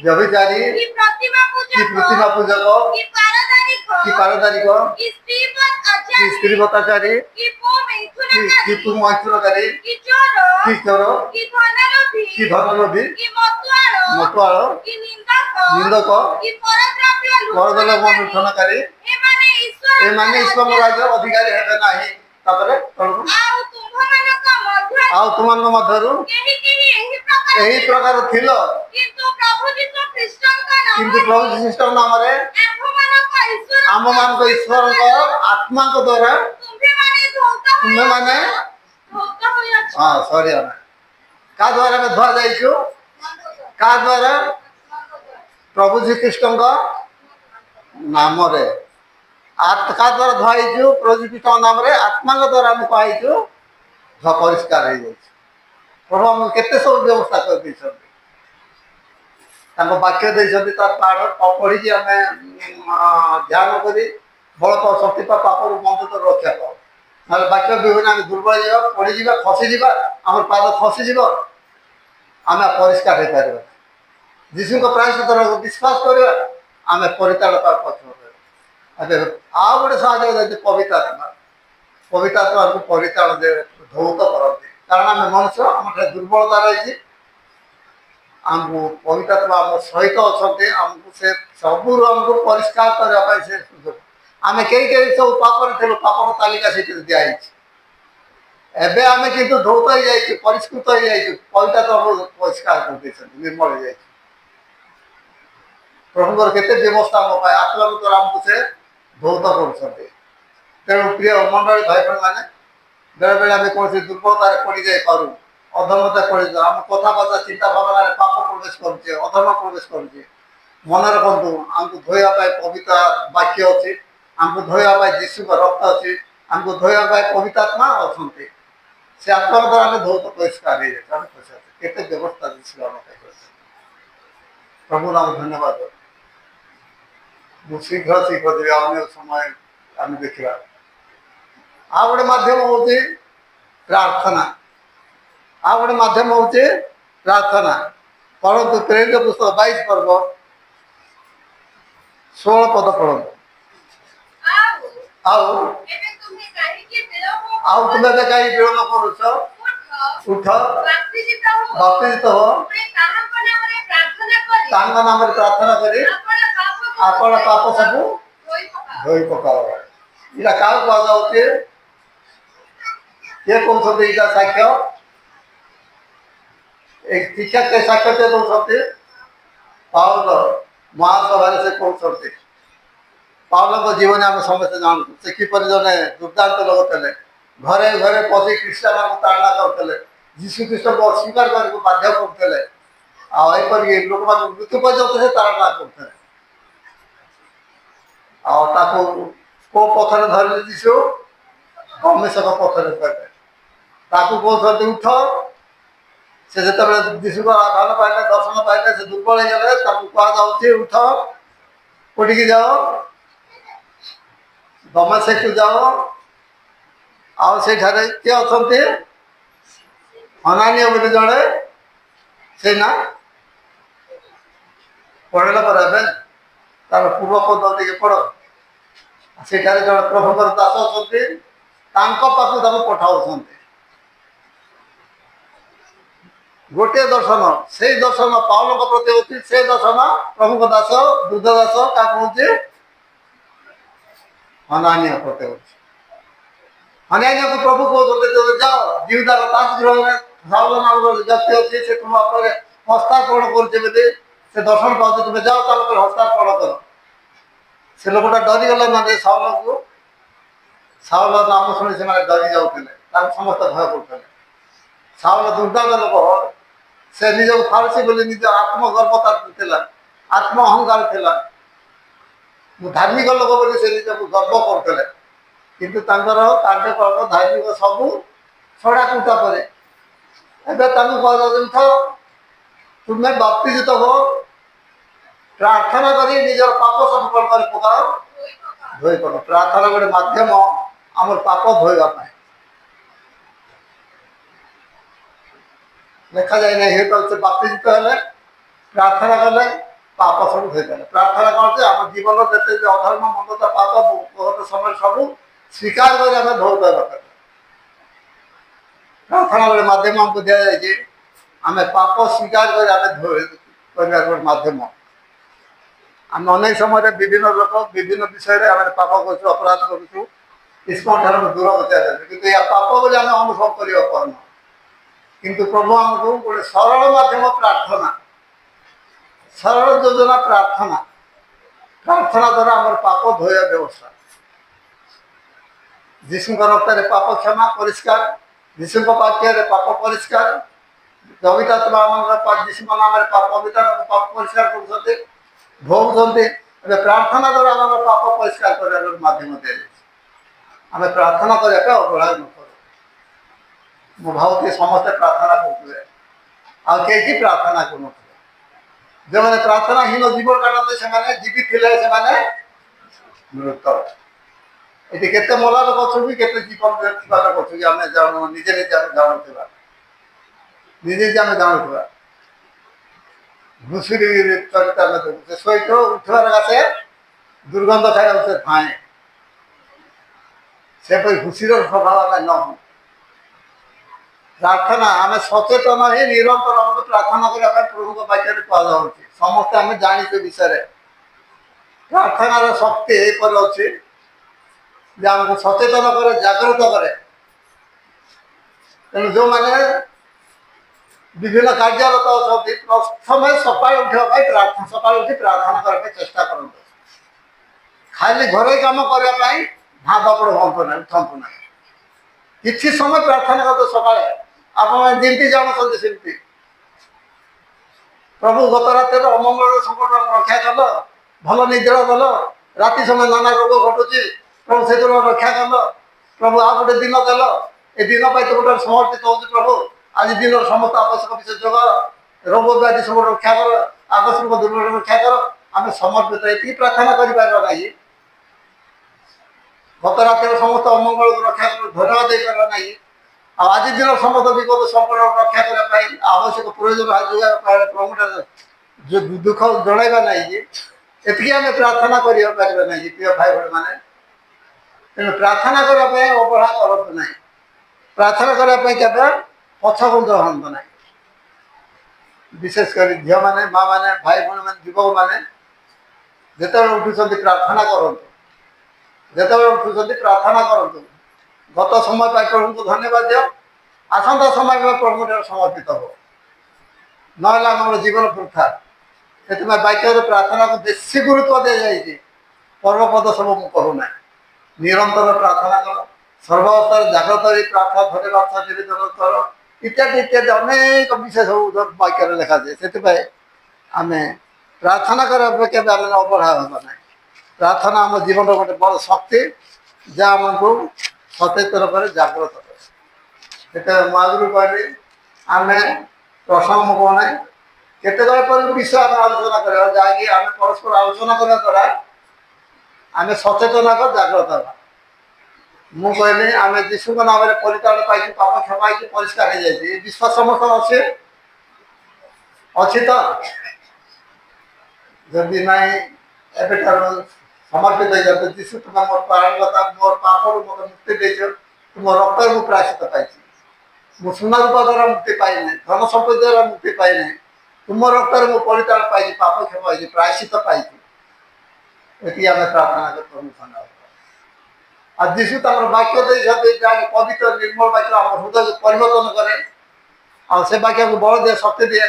ବ୍ୟଭିଚାରୀ କି ପ୍ରତିମା କି କୃତ୍ରିମ ପୂଜକ କି ପାରଦାରିକ କି ସ୍ତ୍ରୀବତ୍ତାଚାରୀ କି କି ମୈଥୁନକାରୀ କି ଚୋର କି ଚୋର କି ଧନଲୋଭୀ କି ଧନଲୋଭୀ କି ମତୁଆଳ କି ନିନ୍ଦକ କି ପରଦ୍ରବ୍ୟ ଲୁଣ୍ଠନକାରୀ ଏମାନେ ଏମାନେ ଈଶ୍ୱର ରାଜ୍ୟର ଅଧିକାରୀ ହେବେ ନାହିଁ। ତାପରେ ଆଉ ତୁମମାନଙ୍କ ମଧ୍ୟରୁ ଏହି ପ୍ରକାର ଥିଲ, କିନ୍ତୁ ପ୍ରଭୁ ଯୀଶୁ ଖ୍ରୀଷ୍ଟଙ୍କ ନାମରେ ଆମମାନଙ୍କ ଈଶ୍ୱରଙ୍କ ଆତ୍ମାଙ୍କ ଦ୍ୱାରା ତୁମେମାନେ ସରି ଆମେ କାହା ଦ୍ୱାରା ଆମେ ଧୁଆ ଯାଇଛୁ? କାହା ଦ୍ୱାରା? ପ୍ରଭୁ ଶ୍ରୀକୃଷ୍ଣଙ୍କ ନାମରେ। କାହା ଦ୍ୱାରା ଧୁଆ ହେଇଛୁ? ପ୍ରଭୁ ଶ୍ରୀକୃଷ୍ଣଙ୍କ ନାମରେ ଆତ୍ମାଙ୍କ ଦ୍ୱାରା ଆମେ ପାଇଛୁ, ଧୁଆ ପରିଷ୍କାର ହେଇଯାଇଛି। ପ୍ରଭୁ ଆମକୁ କେତେ ସବୁ ବ୍ୟବସ୍ଥା କରିଦେଇଛନ୍ତି। ତାଙ୍କ ବାକ୍ୟ ଦେଇଛନ୍ତି, ତାର ପାଠ ପଢ଼ିକି ଆମେ ଧ୍ୟାନ କରି ବଳ ପାଉ, ଶକ୍ତି ପାଉ, ପାପରୁ ବନ୍ଧୁତ୍ୱ ରକ୍ଷା ପାଉ। ନହେଲେ ବାକ୍ୟ ବିହୁନ ଆମେ ଦୁର୍ବଳ ଯିବା, ପଡ଼ିଯିବା, ଖସିଯିବା, ଆମର ପାଦ ଖସିଯିବ, ଆମେ ପରିଷ୍କାର ହେଇପାରିବା। ଯୀଶୁଙ୍କ ପ୍ରାୟଶ୍ଚିତ ବିଶ୍ୱାସ କରିବା, ଆମେ ପରିତ୍ରାଣ ପାଇବା, ପଛରେ ଆଉ ଗୋଟେ ସାହାଯ୍ୟ ହେଉଛି ପବିତ୍ର ଆତ୍ମା। ପବିତ୍ର ଆତ୍ମାକୁ ପରିତ୍ରାଣ ଧୌତ କରନ୍ତି। କାରଣ ଆମେ ମଣିଷ, ଆମର ଦୁର୍ବଳତା ରହିଛି। ଆମକୁ ପବିତ୍ର ଆତ୍ମା ଆମ ସହିତ ଅଛନ୍ତି। ଆମକୁ ସେ ସବୁରୁ ଆମକୁ ପରିଷ୍କାର କରିବା ପାଇଁ ସେ ସୁଯୋଗ। ଆମେ କେହି ସବୁ ପାପରେ ଥିଲୁ, ପାପର ତାଲିକା ସେଇଠି ଦିଆହେଇଛି। ଏବେ ଆମେ କିନ୍ତୁ ଧୌତ ହେଇଯାଇଛୁ, ପରିଷ୍କୃତ ହେଇଯାଇଛୁ। ପବିତ୍ର ଆତ୍ମା ପରିଷ୍କାର କରିଦେଇଛନ୍ତି, ନିର୍ମଳ ହେଇଯାଇଛି। ପ୍ରଭୁଙ୍କର କେତେ ବ୍ୟବସ୍ଥା ଆମ ପାଇଁ, ଆତ୍ମାଙ୍କ ଦ୍ୱାରା ଆମକୁ ସେ ଧୌତ କରୁଛନ୍ତି। ତେଣୁ ପ୍ରିୟ ମଣ୍ଡଳୀ ଭାଇ ଭଉଣୀମାନେ, ବେଳେବେଳେ ଆମେ କୌଣସି ଦୁର୍ବଳତାରେ ପଡ଼ିଯାଇପାରୁ, ଅଧର୍ମତା ପଡ଼ିଯାଉ, ଆମ କଥାବାର୍ତ୍ତା ଚିନ୍ତା ଭାବନାରେ ପାପ ପ୍ରବେଶ କରୁଛେ, ଅଧର୍ମ ପ୍ରବେଶ କରୁଛେ। ମନେ ରଖନ୍ତୁ, ଆମକୁ ଧୋଇବା ପାଇଁ ପବିତ୍ର ବାକ୍ୟ ଅଛି, ଆମକୁ ଧୋଇବା ପାଇଁ ଯୀଶୁଙ୍କ ରକ୍ତ ଅଛି, ଆମକୁ ଧୋଇବା ପାଇଁ ପବିତ୍ର ଆତ୍ମା ଅଛନ୍ତି। ସେ ଆତ୍ମାଙ୍କ ଦ୍ୱାରା ଆମେ ଧୌତ ପରିଷ୍କାର ହେଇଯାଉଛୁ। ଆମେ କେତେ ବ୍ୟବସ୍ଥା ଯୀଶୁ ଆମ ପାଇଁ କରିଛନ୍ତି। ପ୍ରଭୁ ନାମ ଧନ୍ୟବାଦ। ମୁଁ ଶୀଘ୍ର ଯିବି, ଅନ୍ୟ ସମୟ ଆମେ ଦେଖିବା। ଆଉ ଗୋଟେ ମାଧ୍ୟମ ହେଉଛି ପ୍ରାର୍ଥନା। ଆଉ ଗୋଟେ ମାଧ୍ୟମ ହେଉଛି ପ୍ରାର୍ଥନା। ପଢ଼ନ୍ତୁ ପ୍ରେରିତ ପୁସ୍ତକ 22 ପର୍ବ 16 ପଦ ପଢ଼ନ୍ତୁ। ଆଉ ତୁମେ ଏବେ କାହିଁକି ବିଳମ୍ବ କରୁଛ? ଉଠ, ବାପ୍ତିସ୍ମ ହୁଅ, ତାଙ୍କ ନାମରେ ପ୍ରାର୍ଥନା କରି ଆପଣ ପାପ ସବୁ ଧୋଇ ପକାଅ। ଏଇଟା କାହାକୁ କୁହାଯାଉଛି? କିଏ କହୁଛନ୍ତି ଏଇଟା ସାକ୍ଷ୍ୟ? এই ଶିକ୍ଷାকে ସାକ୍ଷ୍ୟ ଦେଉଛନ୍ତି ପାଉଲ ମହାସଭାରେ। ସେ କହୁଛନ୍ତି, ପାଉଲଙ୍କ ଜୀବନ ଆମେ ସମସ୍ତେ ଜାଣୁଛୁ। ସେ କିପରି ଜଣେ ଦୁର୍ଦ୍ଦାନ୍ତ ଲୋକ ଥିଲେ, ଘରେ ଘରେ ପଶି ଖ୍ରୀଷ୍ଟିଆନମାନଙ୍କୁ ତାଡ଼ନା କରୁଥିଲେ, ଯୀଶୁ ଖ୍ରୀଷ୍ଟଙ୍କୁ ଅସ୍ୱୀକାର କରିବାକୁ ବାଧ୍ୟ କରୁଥିଲେ। ଆଉ ଏପରିକି ଲୋକମାନଙ୍କୁ ମୃତ୍ୟୁ ପର୍ଯ୍ୟନ୍ତ ସେ ତାଡ଼ନା କରୁଥିଲେ। ଆଉ ତାକୁ କୋଉ ପଥରେ ଧରିଲେ ଯୀଶୁ? ଗମେଶକ ପଥରେ ଧରିଲେ। ତାକୁ କହୁଛନ୍ତି ଉଠ। ସେ ଯେତେବେଳେ ଯୀଶୁଙ୍କ ଆହ୍ୱାନ ପାଇଲେ, ଦର୍ଶନ ପାଇଲେ, ସେ ଦୁର୍ବଳ ହେଇଗଲେ। ତାକୁ କୁହାଯାଉଛି ଉଠ, କୋଉଠିକି ଯାଅ? ଦମେଶକୁ ଯାଅ। ଆଉ ସେଇଠାରେ କିଏ ଅଛନ୍ତି? ହନାନୀୟ ବୋଲି ଜଣେ, ସେ ନା ପଢ଼ିଲା ପରେ ଏବେ ତାର ପୂର୍ବ ପଦ ଟିକେ ପଢ଼। ସେଠାରେ ଜଣେ ପ୍ରଭୁଙ୍କର ଦାସ ଅଛନ୍ତି, ତାଙ୍କ ପାଖକୁ ତାକୁ ପଠାଉଛନ୍ତି। ଗୋଟିଏ ଦର୍ଶନ, ସେଇ ଦର୍ଶନ ପାଉଲଙ୍କ ପ୍ରତି ଅଛି। ସେଇ ଦର୍ଶନ ପ୍ରଭୁଙ୍କ ଦାସ, ବୃଦ୍ଧ ଦାସ, କାହାକୁ କହୁଛି? ହନାନୀୟ ପ୍ରତି ଅଛି। ଅନ୍ୟାନ୍ୟକୁ ପ୍ରଭୁ କହୁଛନ୍ତି ଯେ ଯାଅ ଜିହୁଦାର ତାସ ଗୃହରେ ସାଉଲ ନାମର ବ୍ୟକ୍ତି ଅଛି ସେ ତୁମ ଉପରେ ହସ୍ତାର୍ପଣ କରୁଛି ବୋଲି ସେ ଦର୍ଶନ ପାଉଛି ତୁମେ ଯାଅ ତା ଉପରେ ହସ୍ତାର୍ପଣ କର। ସେ ଲୋକଟା ଡରିଗଲା ମାନେ ସାଉଲ ନାମ ଶୁଣି ସେମାନେ ଡରି ଯାଉଥିଲେ, ତାକୁ ସମସ୍ତେ ଭୟ କରୁଥିଲେ। ସାଉଲ ଦୁର୍ଦ୍ଦାନ୍ତ ଲୋକ, ସେ ନିଜକୁ ଫାରୁଛି ବୋଲି ନିଜ ଆତ୍ମଗର୍ବ ତାର ଥିଲା, ଆତ୍ମ ଅହଙ୍କାର ଥିଲା। ମୁଁ ଧାର୍ମିକ ଲୋକ ବୋଲି ସେ ନିଜକୁ ଗର୍ବ କରୁଥିଲେ, କିନ୍ତୁ ତାଙ୍କର କାର୍ଯ୍ୟକଳାପ ଧାର୍ମିକ ସବୁ ଛଡ଼ାକୁଟା ପରେ। ଏବେ ତାଙ୍କୁ କୁହାଯାଉଛ ତୁମେ ବାପ୍ତିଜିତ ହୁଅ, ପ୍ରାର୍ଥନା କରି ନିଜର ପାପ ସମର୍ପଣ କରି ପକାଅ, ଧୋଇ ପକ। ପ୍ରାର୍ଥନା ଗୋଟେ ମାଧ୍ୟମ ଆମର ପାପ ଧୋଇବା ପାଇଁ। ଲେଖାଯାଏ ନାହିଁ ସେ ବାପ୍ତିଜିତ ହେଲେ, ପ୍ରାର୍ଥନା କଲେ, ପାପ ସବୁ ଧୋଇଦେଲେ। ପ୍ରାର୍ଥନା କରୁଛେ ଆମ ଜୀବନର ଯେତେ ଅଧର୍ମ ମନ୍ଦତା ପାପ ବହୁତ ସମୟ ସବୁ ସ୍ୱୀକାର କରି ଆମେ ଧୋଇବା ଦରକାର। ପ୍ରାର୍ଥନା ଗୋଟେ ମାଧ୍ୟମ ଆମକୁ ଦିଆଯାଇଛି, ଆମେ ପାପ ସ୍ୱୀକାର କରି ଆମେ କରିବାର ଗୋଟେ ମାଧ୍ୟମ। ଆମେ ଅନେକ ସମୟରେ ବିଭିନ୍ନ ଲୋକ ବିଭିନ୍ନ ବିଷୟରେ ଆମେ ପାପ କରୁଛୁ, ଅପରାଧ କରୁଛୁ, ଈଶ୍ୱର ଠାରୁ ଦୂର ଚାଲିଛୁ, କିନ୍ତୁ ଏହା ପାପ ବୋଲି ଆମେ ଅନୁଭବ କରିବା ପାରୁନୁ। କିନ୍ତୁ ପ୍ରଭୁ ଆମକୁ ଗୋଟେ ସରଳ ମାଧ୍ୟମ ପ୍ରାର୍ଥନା, ସରଳ ଯୋଜନା ପ୍ରାର୍ଥନା, ପ୍ରାର୍ଥନା ଦ୍ୱାରା ଆମର ପାପ ଧୋଇବା ବ୍ୟବସ୍ଥା। ଯୀଶୁଙ୍କ ରକ୍ତରେ ପାପ କ୍ଷମା ପରିଷ୍କାର, ଯୀଶୁଙ୍କ ପାଖ୍ୟରେ ପାପ ପରିଷ୍କାର, ପବିତ୍ରାତ୍ମା ଯୀଶୁଙ୍କ ନାମରେ ପବିତ୍ର ପାପ ପରିଷ୍କାର କରୁଛନ୍ତି, ଭୋଗୁଛନ୍ତି। ଏବେ ପ୍ରାର୍ଥନା ଦ୍ୱାରା ଆମର ପାପ ପରିଷ୍କାର କରିବାର ମାଧ୍ୟମ ଦିଆଯାଇଛି। ଆମେ ପ୍ରାର୍ଥନା କରିବା ପାଇଁ ଅବହେଳା ନ କରୁ। ମୁଁ ଭାବୁଛି ସମସ୍ତେ ପ୍ରାର୍ଥନା କରୁଥିବେ, ଆଉ କେହି ପ୍ରାର୍ଥନା କରୁନଥିବେ। ଯେଉଁମାନେ ପ୍ରାର୍ଥନାହୀନ ଜୀବନ କାଟନ୍ତି ସେମାନେ ଜୀବି ଥିଲେ ସେମାନେ ମୃତ। ଏଠି କେତେ ମଲା ଲୋକ ଅଛନ୍ତି, କେତେ ଜୀବନ ଥିବା ଲୋକ ଅଛନ୍ତି ଆମେ ଜାଣୁ, ନିଜେ ନିଜେ ଆମେ ଜାଣୁଥିବା, ନିଜେ ନିଜେ ଆମେ ଜାଣୁଥିବା। ଘୁଷୁରୀ ଚରିତ ଆମେ ଦେଖୁ, ସେ ସହିତ ଉଠିବାର ଆସେ ଦୁର୍ଗନ୍ଧ ଖାଇବାକୁ ସେ ଥାଏଁ। ସେପରି ଘୁଷୁରୀର ସ୍ୱଭାବ ଆମେ ନ ହଉ। ପ୍ରାର୍ଥନା ଆମେ ସଚେତନ ହିଁ ନିରନ୍ତର ଆମକୁ ପ୍ରାର୍ଥନା କରିବା ପାଇଁ ପ୍ରଭୁଙ୍କ ପାଖରେ କୁହାଯାଉଛି। ସମସ୍ତେ ଆମେ ଜାଣିଛୁ ବିଷୟରେ ପ୍ରାର୍ଥନାର ଶକ୍ତି ଏହିପରି ଅଛି ଯେ ଆମକୁ ସଚେତନ କରେ, ଜାଗ୍ରତ କରେ। ତେଣୁ ଯେଉଁମାନେ ବିଭିନ୍ନ କାର୍ଯ୍ୟରତ ଅଛନ୍ତି ପ୍ରଥମେ ସକାଳୁ ଉଠିବା ପାଇଁ ସକାଳୁ ଉଠି ପ୍ରାର୍ଥନା କରିବା ପାଇଁ ଚେଷ୍ଟା କରନ୍ତୁ। ଖାଲି ଘରୋଇ କାମ କରିବା ପାଇଁ ଭାବପଡ଼ ହୁଅନ୍ତୁ ନାହିଁ, ଉଠନ୍ତୁ ନାହିଁ। କିଛି ସମୟ ପ୍ରାର୍ଥନା କରନ୍ତୁ ସକାଳେ, ଆପଣମାନେ ଯେମିତି ଜାଣୁଛନ୍ତି ସେମିତି। ପ୍ରଭୁ ଗତ ରାତିରେ ଅମଙ୍ଗଳ ସଂକଟ ରକ୍ଷା କଲ, ଭଲ ନିଦ୍ରା ଦେଲ, ରାତି ସମୟ ନାନା ରୋଗ ଘଟୁଛି, ପ୍ରଭୁ ସେଥିରୁ ରକ୍ଷା କଲ। ପ୍ରଭୁ ଆଉ ଗୋଟେ ଦିନ ଦେଲ, ଏ ଦିନ ପାଇଁ ତ ଗୋଟେ ସମର୍ପିତ ହେଉଛି ପ୍ରଭୁ। ଆଜି ଦିନର ସମସ୍ତ ଆବଶ୍ୟକ ବିଷୟ ଯୋଗାଅ, ରୋଗ ବ୍ୟାଧି ସବୁ ରକ୍ଷା କର, ଆବଶ୍ୟକ ଦୁର୍ଘଟଣା ରକ୍ଷା କର। ଆମେ ସମର୍ପିତ ଏତିକି ପ୍ରାର୍ଥନା କରିପାରିବା ନାହିଁ। ଗତ ରାତିରେ ସମସ୍ତ ଅମଙ୍ଗଳକୁ ରକ୍ଷା କର, ଧନ୍ୟବାଦ ଦେଇପାରିବା ନାହିଁ। ଆଉ ଆଜି ଦିନ ସମସ୍ତ ବିପଦ ସମ୍ପର୍କ ରକ୍ଷା କରିବା ପାଇଁ ଆବଶ୍ୟକ ପ୍ରୟୋଜନ ଯୋଗାଇବା ପାଇଁ ପ୍ରଭୁଠାରୁ ଦୁଃଖ ଜଣାଇବା ନାହିଁ ଯେ ଏତିକି ଆମେ ପ୍ରାର୍ଥନା କରିବା ପାରିବା ନାହିଁ ପ୍ରିୟ ଭାଇ ଭଉଣୀମାନେ। ତେଣୁ ପ୍ରାର୍ଥନା କରିବା ପାଇଁ ଅବହେଳା କରନ୍ତୁ ନାହିଁ। ପ୍ରାର୍ଥନା କରିବା ପାଇଁ କେବେ ପଛଘୁଞ୍ଚ ହୁଅନ୍ତୁ ନାହିଁ। ବିଶେଷ କରି ଝିଅମାନେ, ମା ମାନେ, ଭାଇ ଭଉଣୀମାନେ, ଯୁବକମାନେ ଯେତେବେଳେ ଉଠୁଛନ୍ତି ପ୍ରାର୍ଥନା କରନ୍ତୁ। ଯେତେବେଳେ ଉଠୁଛନ୍ତି ପ୍ରାର୍ଥନା କରନ୍ତୁ। ଗତ ସମୟ ପାଇଁ ପ୍ରଭୁଙ୍କୁ ଧନ୍ୟବାଦ ଦିଅ, ଆସନ୍ତା ସମୟ ପାଇଁ ପ୍ରଭୁଙ୍କର ସମର୍ପିତ ହବ, ନହେଲେ ଆମର ଜୀବନ ବୃଥା। ସେଥିପାଇଁ ବାକ୍ୟରେ ପ୍ରାର୍ଥନାକୁ ବେଶୀ ଗୁରୁତ୍ୱ ଦିଆଯାଇଛି। ପର୍ବପଦ ସବୁ ମୁଁ କହୁନାହିଁ। ନିରନ୍ତର ପ୍ରାର୍ଥନା କର, ସର୍ବାବସ୍ଥାରେ ଜାଗ୍ରତ ହୋଇ ପ୍ରାର୍ଥନା ଧନ୍ୟବାଦ ନିବେଦନ କର, ଇତ୍ୟାଦି ଇତ୍ୟାଦି ଅନେକ ବିଷୟ ସବୁ ବାକ୍ୟରେ ଲେଖାଯାଏ। ସେଥିପାଇଁ ଆମେ ପ୍ରାର୍ଥନା କରିବା ପାଇଁ କେବେ ଆମେ ଅବହେଳା ହେବା ନାହିଁ। ପ୍ରାର୍ଥନା ଆମ ଜୀବନର ଗୋଟେ ବଡ଼ ଶକ୍ତି, ଯାହା ଆମକୁ ସଚେତନ କରେ, ଜାଗ୍ରତ କରେ। ସେତେବେଳେ ମୁଁ ଆଗରୁ କହିଲି ଆମେ ପ୍ରସଙ୍ଗ ମୁଁ କହୁନାହିଁ, କେତେକ ଏପରି ବିଷୟ ଆମେ ଆଲୋଚନା କରିବା ଯାହାକି ଆମେ ପରସ୍ପର ଆଲୋଚନା କରିବା ଦ୍ୱାରା ଆମେ ସଚେତନ ହେବା, ଜାଗ୍ରତ ହେବା। ମୁଁ କହିଲି ଆମେ ଯୀଶୁଙ୍କ ନାମରେ ପରିତ୍ରାଣ ପାଇଛୁ, ପାପ କ୍ଷମା ହେଇଛି, ପରିଷ୍କାର ହେଇଯାଇଛି। ଏ ବିଶ୍ୱାସ ସମସ୍ତଙ୍କ ଅଛି ତ? ଯଦି ନାହିଁ ଏବେଠାରୁ ସମର୍ପିତ ହେଇଯାନ୍ତୁ। ଯୀଶୁ ତୁମେ ମୋର ପ୍ରାଣଦାତା, ମୋର ପାପରୁ ମୋତେ ମୁକ୍ତି ଦେଇଛ, ତୁମ ରକ୍ତରେ ମୁଁ ପ୍ରାୟଶ୍ଚିତ ପାଇଛି। ମୁଁ ସୁନା ରୂପା ଦ୍ୱାରା ମୁକ୍ତି ପାଇନାହିଁ, ଧନ ସମ୍ପତ୍ତି ଦ୍ୱାରା ମୁକ୍ତି ପାଇନାହିଁ, ତୁମ ରକ୍ତରେ ମୁଁ ପରିତ୍ରାଣ ପାଇଛି, ପାପ କ୍ଷମା ହେଇଛି, ପ୍ରାୟଶ୍ଚିତ ପାଇଛି। ଏତିକି ଆମେ ପ୍ରାର୍ଥନା କରି ପ୍ରଭୁ ଧନ୍ୟବାଦ। আর যিশু তাଙ୍କର ବାକ୍ୟ ଦେଇଛନ୍ତି ଯାହାକି ପବିତ୍ର ନିର୍ମଳ ବାକ୍ୟ ଆମ ହୃଦୟକୁ ପରିବର୍ତ୍ତନ କରେ ଆଉ ସେ ବାକ୍ୟକୁ ବଳ ଦିଏ ଶକ୍ତି ଦିଏ।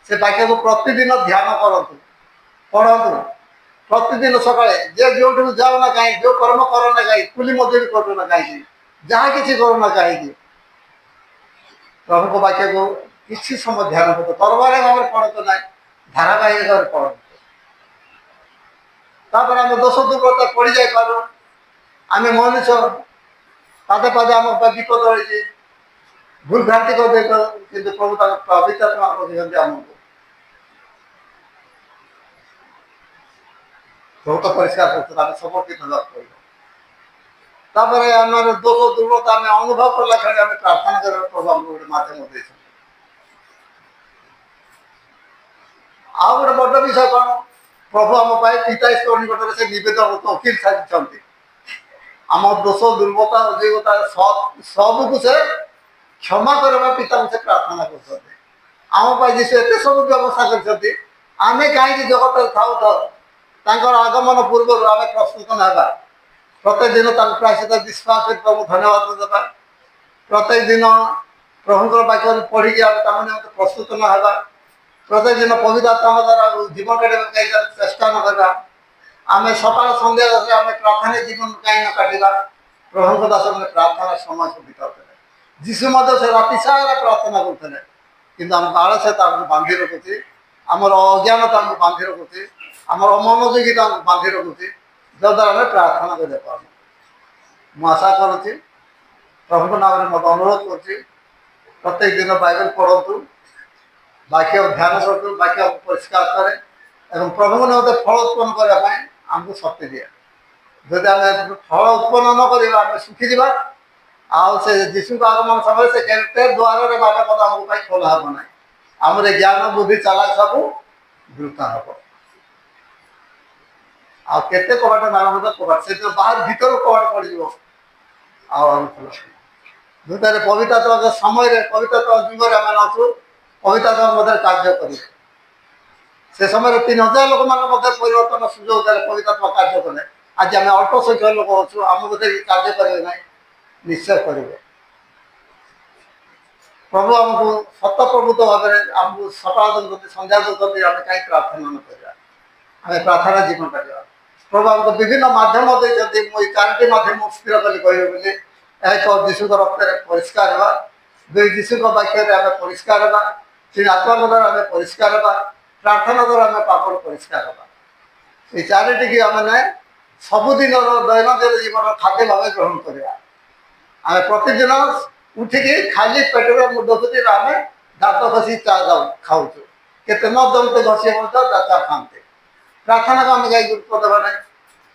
ସେ ବାକ୍ୟକୁ ପ୍ରତିଦିନ ଧ୍ୟାନ କରନ୍ତୁ, ପଢ଼ନ୍ତୁ। ପ୍ରତିଦିନ ସକାଳେ ଯେ ଯେଉଁଠିକୁ ଯାଉ ନା କାହିଁକି, ଯେଉଁ କର୍ମ କର ନା କାହିଁକି, କୁଲି ମଜୁରୀ କରୁ ନା କାହିଁକି, ଯାହା କିଛି କରୁ ନା କାହିଁକି, ପ୍ରଭୁଙ୍କ ବାକ୍ୟକୁ କିଛି ସମୟ ଧ୍ୟାନ କରନ୍ତୁ। ତରବାରୀ ଭାବରେ ପଢ଼ନ୍ତୁ ନାହିଁ, ଧାରାବାହିକ ଭାବରେ ପଢ଼ନ୍ତୁ। ତାପରେ ଆମେ ଦୋଷ ଦୁର୍ବଳତା ପଡ଼ିଯାଇପାରୁ। ଆମେ ମଣିଷ, ପାଦେ ପାଦେ ଆମ ବିପଦ ରହିଛି, ଭୁଲ ଭ୍ରାନ୍ତି କରିଦେଇଥାଉ, କିନ୍ତୁ ପ୍ରଭୁ ତାଙ୍କ ପବିତ୍ର ଆତ୍ମା ରଖିଛନ୍ତି ଆମକୁ ବହୁତ ପରିଷ୍କାର କରୁଛନ୍ତି। ଆମେ ସମର୍ପିତ ହେବାକୁ ପଡ଼ିବ। ତାପରେ ଆମର ଦୋଷ ଦୁର୍ବଳତା ଆମେ ଅନୁଭବ କଲା କ୍ଷଣି ଆମେ ପ୍ରାର୍ଥନା କରିବା, ପ୍ରଭୁ ଆମକୁ ଗୋଟେ ମାଧ୍ୟମ ଦେଇଛନ୍ତି। ଆଉ ଗୋଟେ ବଡ଼ ବିଷୟ କ'ଣ, ପ୍ରଭୁ ଆମ ପାଇଁ ପିତା ଈଶ୍ୱର ନିକଟରେ ସେ ନିବେଦନ ଓକିଲ ସାଜିଛନ୍ତି। ଆମ ଦୋଷ ଦୁର୍ବଳତା ଅଭିଜ୍ଞତା ସବୁକୁ ସେ କ୍ଷମା କରିବା ପିତାଙ୍କୁ ସେ ପ୍ରାର୍ଥନା କରୁଛନ୍ତି। ଆମ ପାଇଁ ଯିଏ ଏତେ ସବୁ ବ୍ୟବସ୍ଥା କରିଛନ୍ତି, ଆମେ କାହିଁକି ଜଗତରେ ଥାଉ ଥାଉ ତାଙ୍କର ଆଗମନ ପୂର୍ବରୁ ଆମେ ପ୍ରସ୍ତୁତ ନେବା। ପ୍ରତ୍ୟେକ ଦିନ ତାଙ୍କ ପ୍ରାୟଶ୍ଚିତ ବିଶ୍ୱାସ ପ୍ରଭୁ ଧନ୍ୟବାଦ ଦେବା। ପ୍ରତ୍ୟେକ ଦିନ ପ୍ରଭୁଙ୍କର ବାକ୍ୟକୁ ପଢ଼ିକି ଆମେ ତାଙ୍କ ନିମନ୍ତେ ପ୍ରସ୍ତୁତ ନ ହେବା। ପ୍ରତ୍ୟେକ ଦିନ ପବିତ୍ର ଆତ୍ମା ଦ୍ୱାରା ଜୀବନ କାଟିବା ଚେଷ୍ଟା ନ କରିବା। ଆମେ ସକାଳ ସନ୍ଧ୍ୟା ଦଶରେ ଆମେ ପ୍ରାର୍ଥନା ଜୀବନ କାହିଁ ନ କାଟିବା। ପ୍ରଭୁଙ୍କ ଦାସମାନେ ପ୍ରାର୍ଥନା ସମୟ ବିତାଉଥିଲେ। ଯୀଶୁ ମଧ୍ୟ ସେ ରାତି ସାରା ପ୍ରାର୍ଥନା କରୁଥିଲେ, କିନ୍ତୁ ଆମ ଆଳସ୍ୟ ତାଙ୍କୁ ବାନ୍ଧି ରଖୁଛି, ଆମର ଅଜ୍ଞାନତା ଆମକୁ ବାନ୍ଧି ରଖୁଛି, ଆମର ଅମନୋଯୋଗୀତା ଆମକୁ ବାନ୍ଧି ରଖୁଛି, ଯଦ୍ୱାରା ଆମେ ପ୍ରାର୍ଥନା କରିବା ପାରୁନୁ। ମୁଁ ଆଶା କରୁଛି, ପ୍ରଭୁଙ୍କ ନାମରେ ମୋତେ ଅନୁରୋଧ କରୁଛି, ପ୍ରତ୍ୟେକ ଦିନ ବାଇବେଲ ପଢ଼ନ୍ତୁ, ବାକ୍ୟ ଧ୍ୟାନ କରନ୍ତୁ, ବାକ୍ୟ ପରିଷ୍କାର କରେ ଏବଂ ପ୍ରଭୁଙ୍କ ନିମନ୍ତେ ଫଳ ଉତ୍ପନ୍ନ କରିବା ପାଇଁ ଆମକୁ ଶକ୍ତି ଦିଏ। ଯଦି ଆମେ ଫଳ ଉତ୍ପନ୍ନ ନ କରିବା ଆମେ ଶୁଖିଯିବା। ଆଉ ସେ ଯୀଶୁଙ୍କ ଆଗମନ ସମୟରେ ସେ କେତେ ଦ୍ୱାରରେ ବାଟ କଥା ଆମକୁ ପାଇଁ ଖୋଲା ହେବ ନାହିଁ। ଆମର ଜ୍ଞାନ ବୁଦ୍ଧି ଚାଲାକ ସବୁ ବୃଥା ହେବ। ଆଉ କେତେ କବାଟ ନାଳମଧ୍ୟ କବାଟ, ସେଥିରେ ବାହାର ଭିତରୁ କବାଟ ପଡ଼ିଯିବ। ଆଉ ଆମେ ଖୋଲା ଦୁଇଟାରେ ପବିତ୍ରତା ସମୟରେ ପବିତ୍ରତା ଯୁଗରେ ଆମେ ଅଛୁ, ପବିତ୍ରତା ମଧ୍ୟରେ କାର୍ଯ୍ୟ କରିବେ। ସେ ସମୟରେ 3000 ଲୋକମାନଙ୍କ ମଧ୍ୟରେ ପରିବର୍ତ୍ତନ ସୁଯୋଗ ଦେଲେ ପବିତ୍ରତା କାର୍ଯ୍ୟ କଲେ। ଆଜି ଆମେ ଅଳ୍ପ ସଂଖ୍ୟକ ଲୋକ ଅଛୁ, ଆମ ମଧ୍ୟରେ କାର୍ଯ୍ୟ କରିବେ ନାହିଁ, ନିଶ୍ଚୟ କରିବେ। ପ୍ରଭୁ ଆମକୁ ସତ ପ୍ରଭୁତ ଭାବରେ ଆମକୁ ସକାଳ ଦେଉଛନ୍ତି, ସନ୍ଧ୍ୟା ଦେଉଛନ୍ତି, ଆମେ କାହିଁ ପ୍ରାର୍ଥନା ନ କରିବା। ଆମେ ପ୍ରାର୍ଥନା ଜୀବନ କରିବା। ପ୍ରଭୁ ଆମକୁ ବିଭିନ୍ନ ମାଧ୍ୟମ ଦେଇଛନ୍ତି। ମୁଁ ଏଇ 4ଟି ମାଧ୍ୟମ ସ୍ଥିର କଲି କହିବେ ବୋଲି। ଏକ ଯୀଶୁଙ୍କ ରକ୍ତରେ ପରିଷ୍କାର ହେବା, 2 ଯୀଶୁଙ୍କ ବାକ୍ୟରେ ଆମେ ପରିଷ୍କାର ହେବା, 3 ଆତ୍ମାଙ୍କ ଦ୍ୱାରା ଆମେ ପରିଷ୍କାର ହେବା, ପ୍ରାର୍ଥନା ଦ୍ୱାରା ଆମେ ପାପରୁ ପରିଷ୍କାର ହେବା। এই 4ଟିକି ଆମେ ସବୁଦିନର ଦୈନନ୍ଦିନ ଜୀବନର ଖାଦ୍ୟ ଭାବେ ଗ୍ରହଣ କରିବା। ଆମେ ପ୍ରତିଦିନ ଉଠିକି ଖାଲି ପେଟରେ ମୁଁ ଦେଖୁଛି ଆମେ ଦାନ୍ତ ଘଷି ଚା ଖାଉଛୁ, କେତେ ନ ଦଉତେ ଘଷି ମଧ୍ୟ ଚା ଖାଆନ୍ତେ। ପ୍ରାର୍ଥନାକୁ ଆମେ ଯାଇ ଗୁରୁତ୍ୱ ଦେବା ନାହିଁ,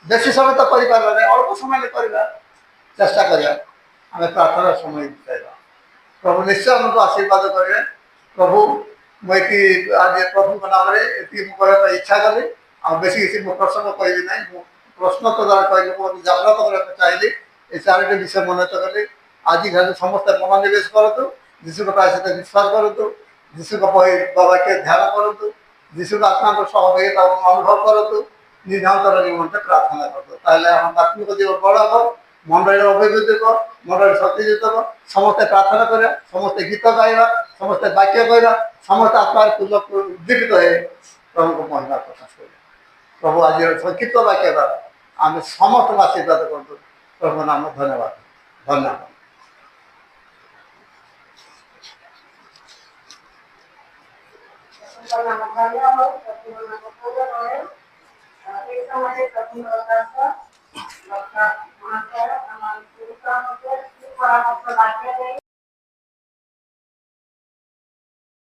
ବେଶୀ ସମୟ ତ କରିପାରିବା ନାହିଁ, ଅଳ୍ପ ସମୟରେ କରିବା ଚେଷ୍ଟା କରିବା। ଆମେ ପ୍ରାର୍ଥନାର ସମୟ ବିତାଇବା। ପ୍ରଭୁ ନିଶ୍ଚୟ ଆମକୁ ଆଶୀର୍ବାଦ କରିବେ। ପ୍ରଭୁ ମୁଁ ଏଠି ଆଜି ପ୍ରଭୁଙ୍କ ନାମରେ ଏତିକି ମୁଁ କହିବା ପାଇଁ ଇଚ୍ଛା କଲି। ଆଉ ବେଶୀ କିଛି ମୁଁ ପ୍ରସଙ୍ଗ କହିବି ନାହିଁ। ମୁଁ ପ୍ରଶ୍ନ ତ ଦ୍ୱାରା କହିଲି, ମୁଁ ଜାଗ୍ରତ କରିବାକୁ ଚାହିଁଲି। এই 4ଟି ବିଷୟ ମନୋନୀତ କଲି। ଆଜିଠାରୁ ସମସ୍ତେ ମନୋନିବେଶ କରନ୍ତୁ, ଯୀଶୁଙ୍କ ପ୍ରାୟଶ୍ଚିତ ବିଶ୍ୱାସ କରନ୍ତୁ, ଯୀଶୁଙ୍କ ବହି ବାକ୍ୟ ଧ୍ୟାନ କରନ୍ତୁ, ଯୀଶୁଙ୍କ ଆତ୍ମାଙ୍କ ସହଭାଗିତା ଅନୁଭବ କରନ୍ତୁ, ନିରନ୍ତର ନିମନ୍ତେ ପ୍ରାର୍ଥନା କରନ୍ତୁ। ତାହେଲେ ଆମ ଆତ୍ମିକ ଜୀବନ ବଡ଼ ହେବ, ମଣ୍ଡଳୀର ଅଭିବୃଦ୍ଧି ହେବ, ମଣ୍ଡଳୀ ଶକ୍ତିଯୁକ୍ତ ହେବ। ସମସ୍ତେ ପ୍ରାର୍ଥନା କରିବା, ସମସ୍ତେ ଗୀତ ଗାଇବା, ସମସ୍ତେ ବାକ୍ୟ କହିବା, ସମସ୍ତେ ଆତ୍ମାରେ ଉଦ୍ଦୀପିତ ହେଇ ପ୍ରଭୁଙ୍କ ମହିମା ପ୍ରକାଶ କରିବା। ପ୍ରଭୁ ଆଜିର ସଂକ୍ଷିପ୍ତ ବାକ୍ୟ ଦ୍ୱାରା ଆମେ ସମସ୍ତଙ୍କୁ ଆଶୀର୍ବାଦ କରନ୍ତୁ। ପ୍ରଭୁଙ୍କ ନାମ ଧନ୍ୟବାଦ, ଧନ୍ୟବାଦ। नाम धन्य हो, प्रभु नाम धन्य हो। एक समय प्रभु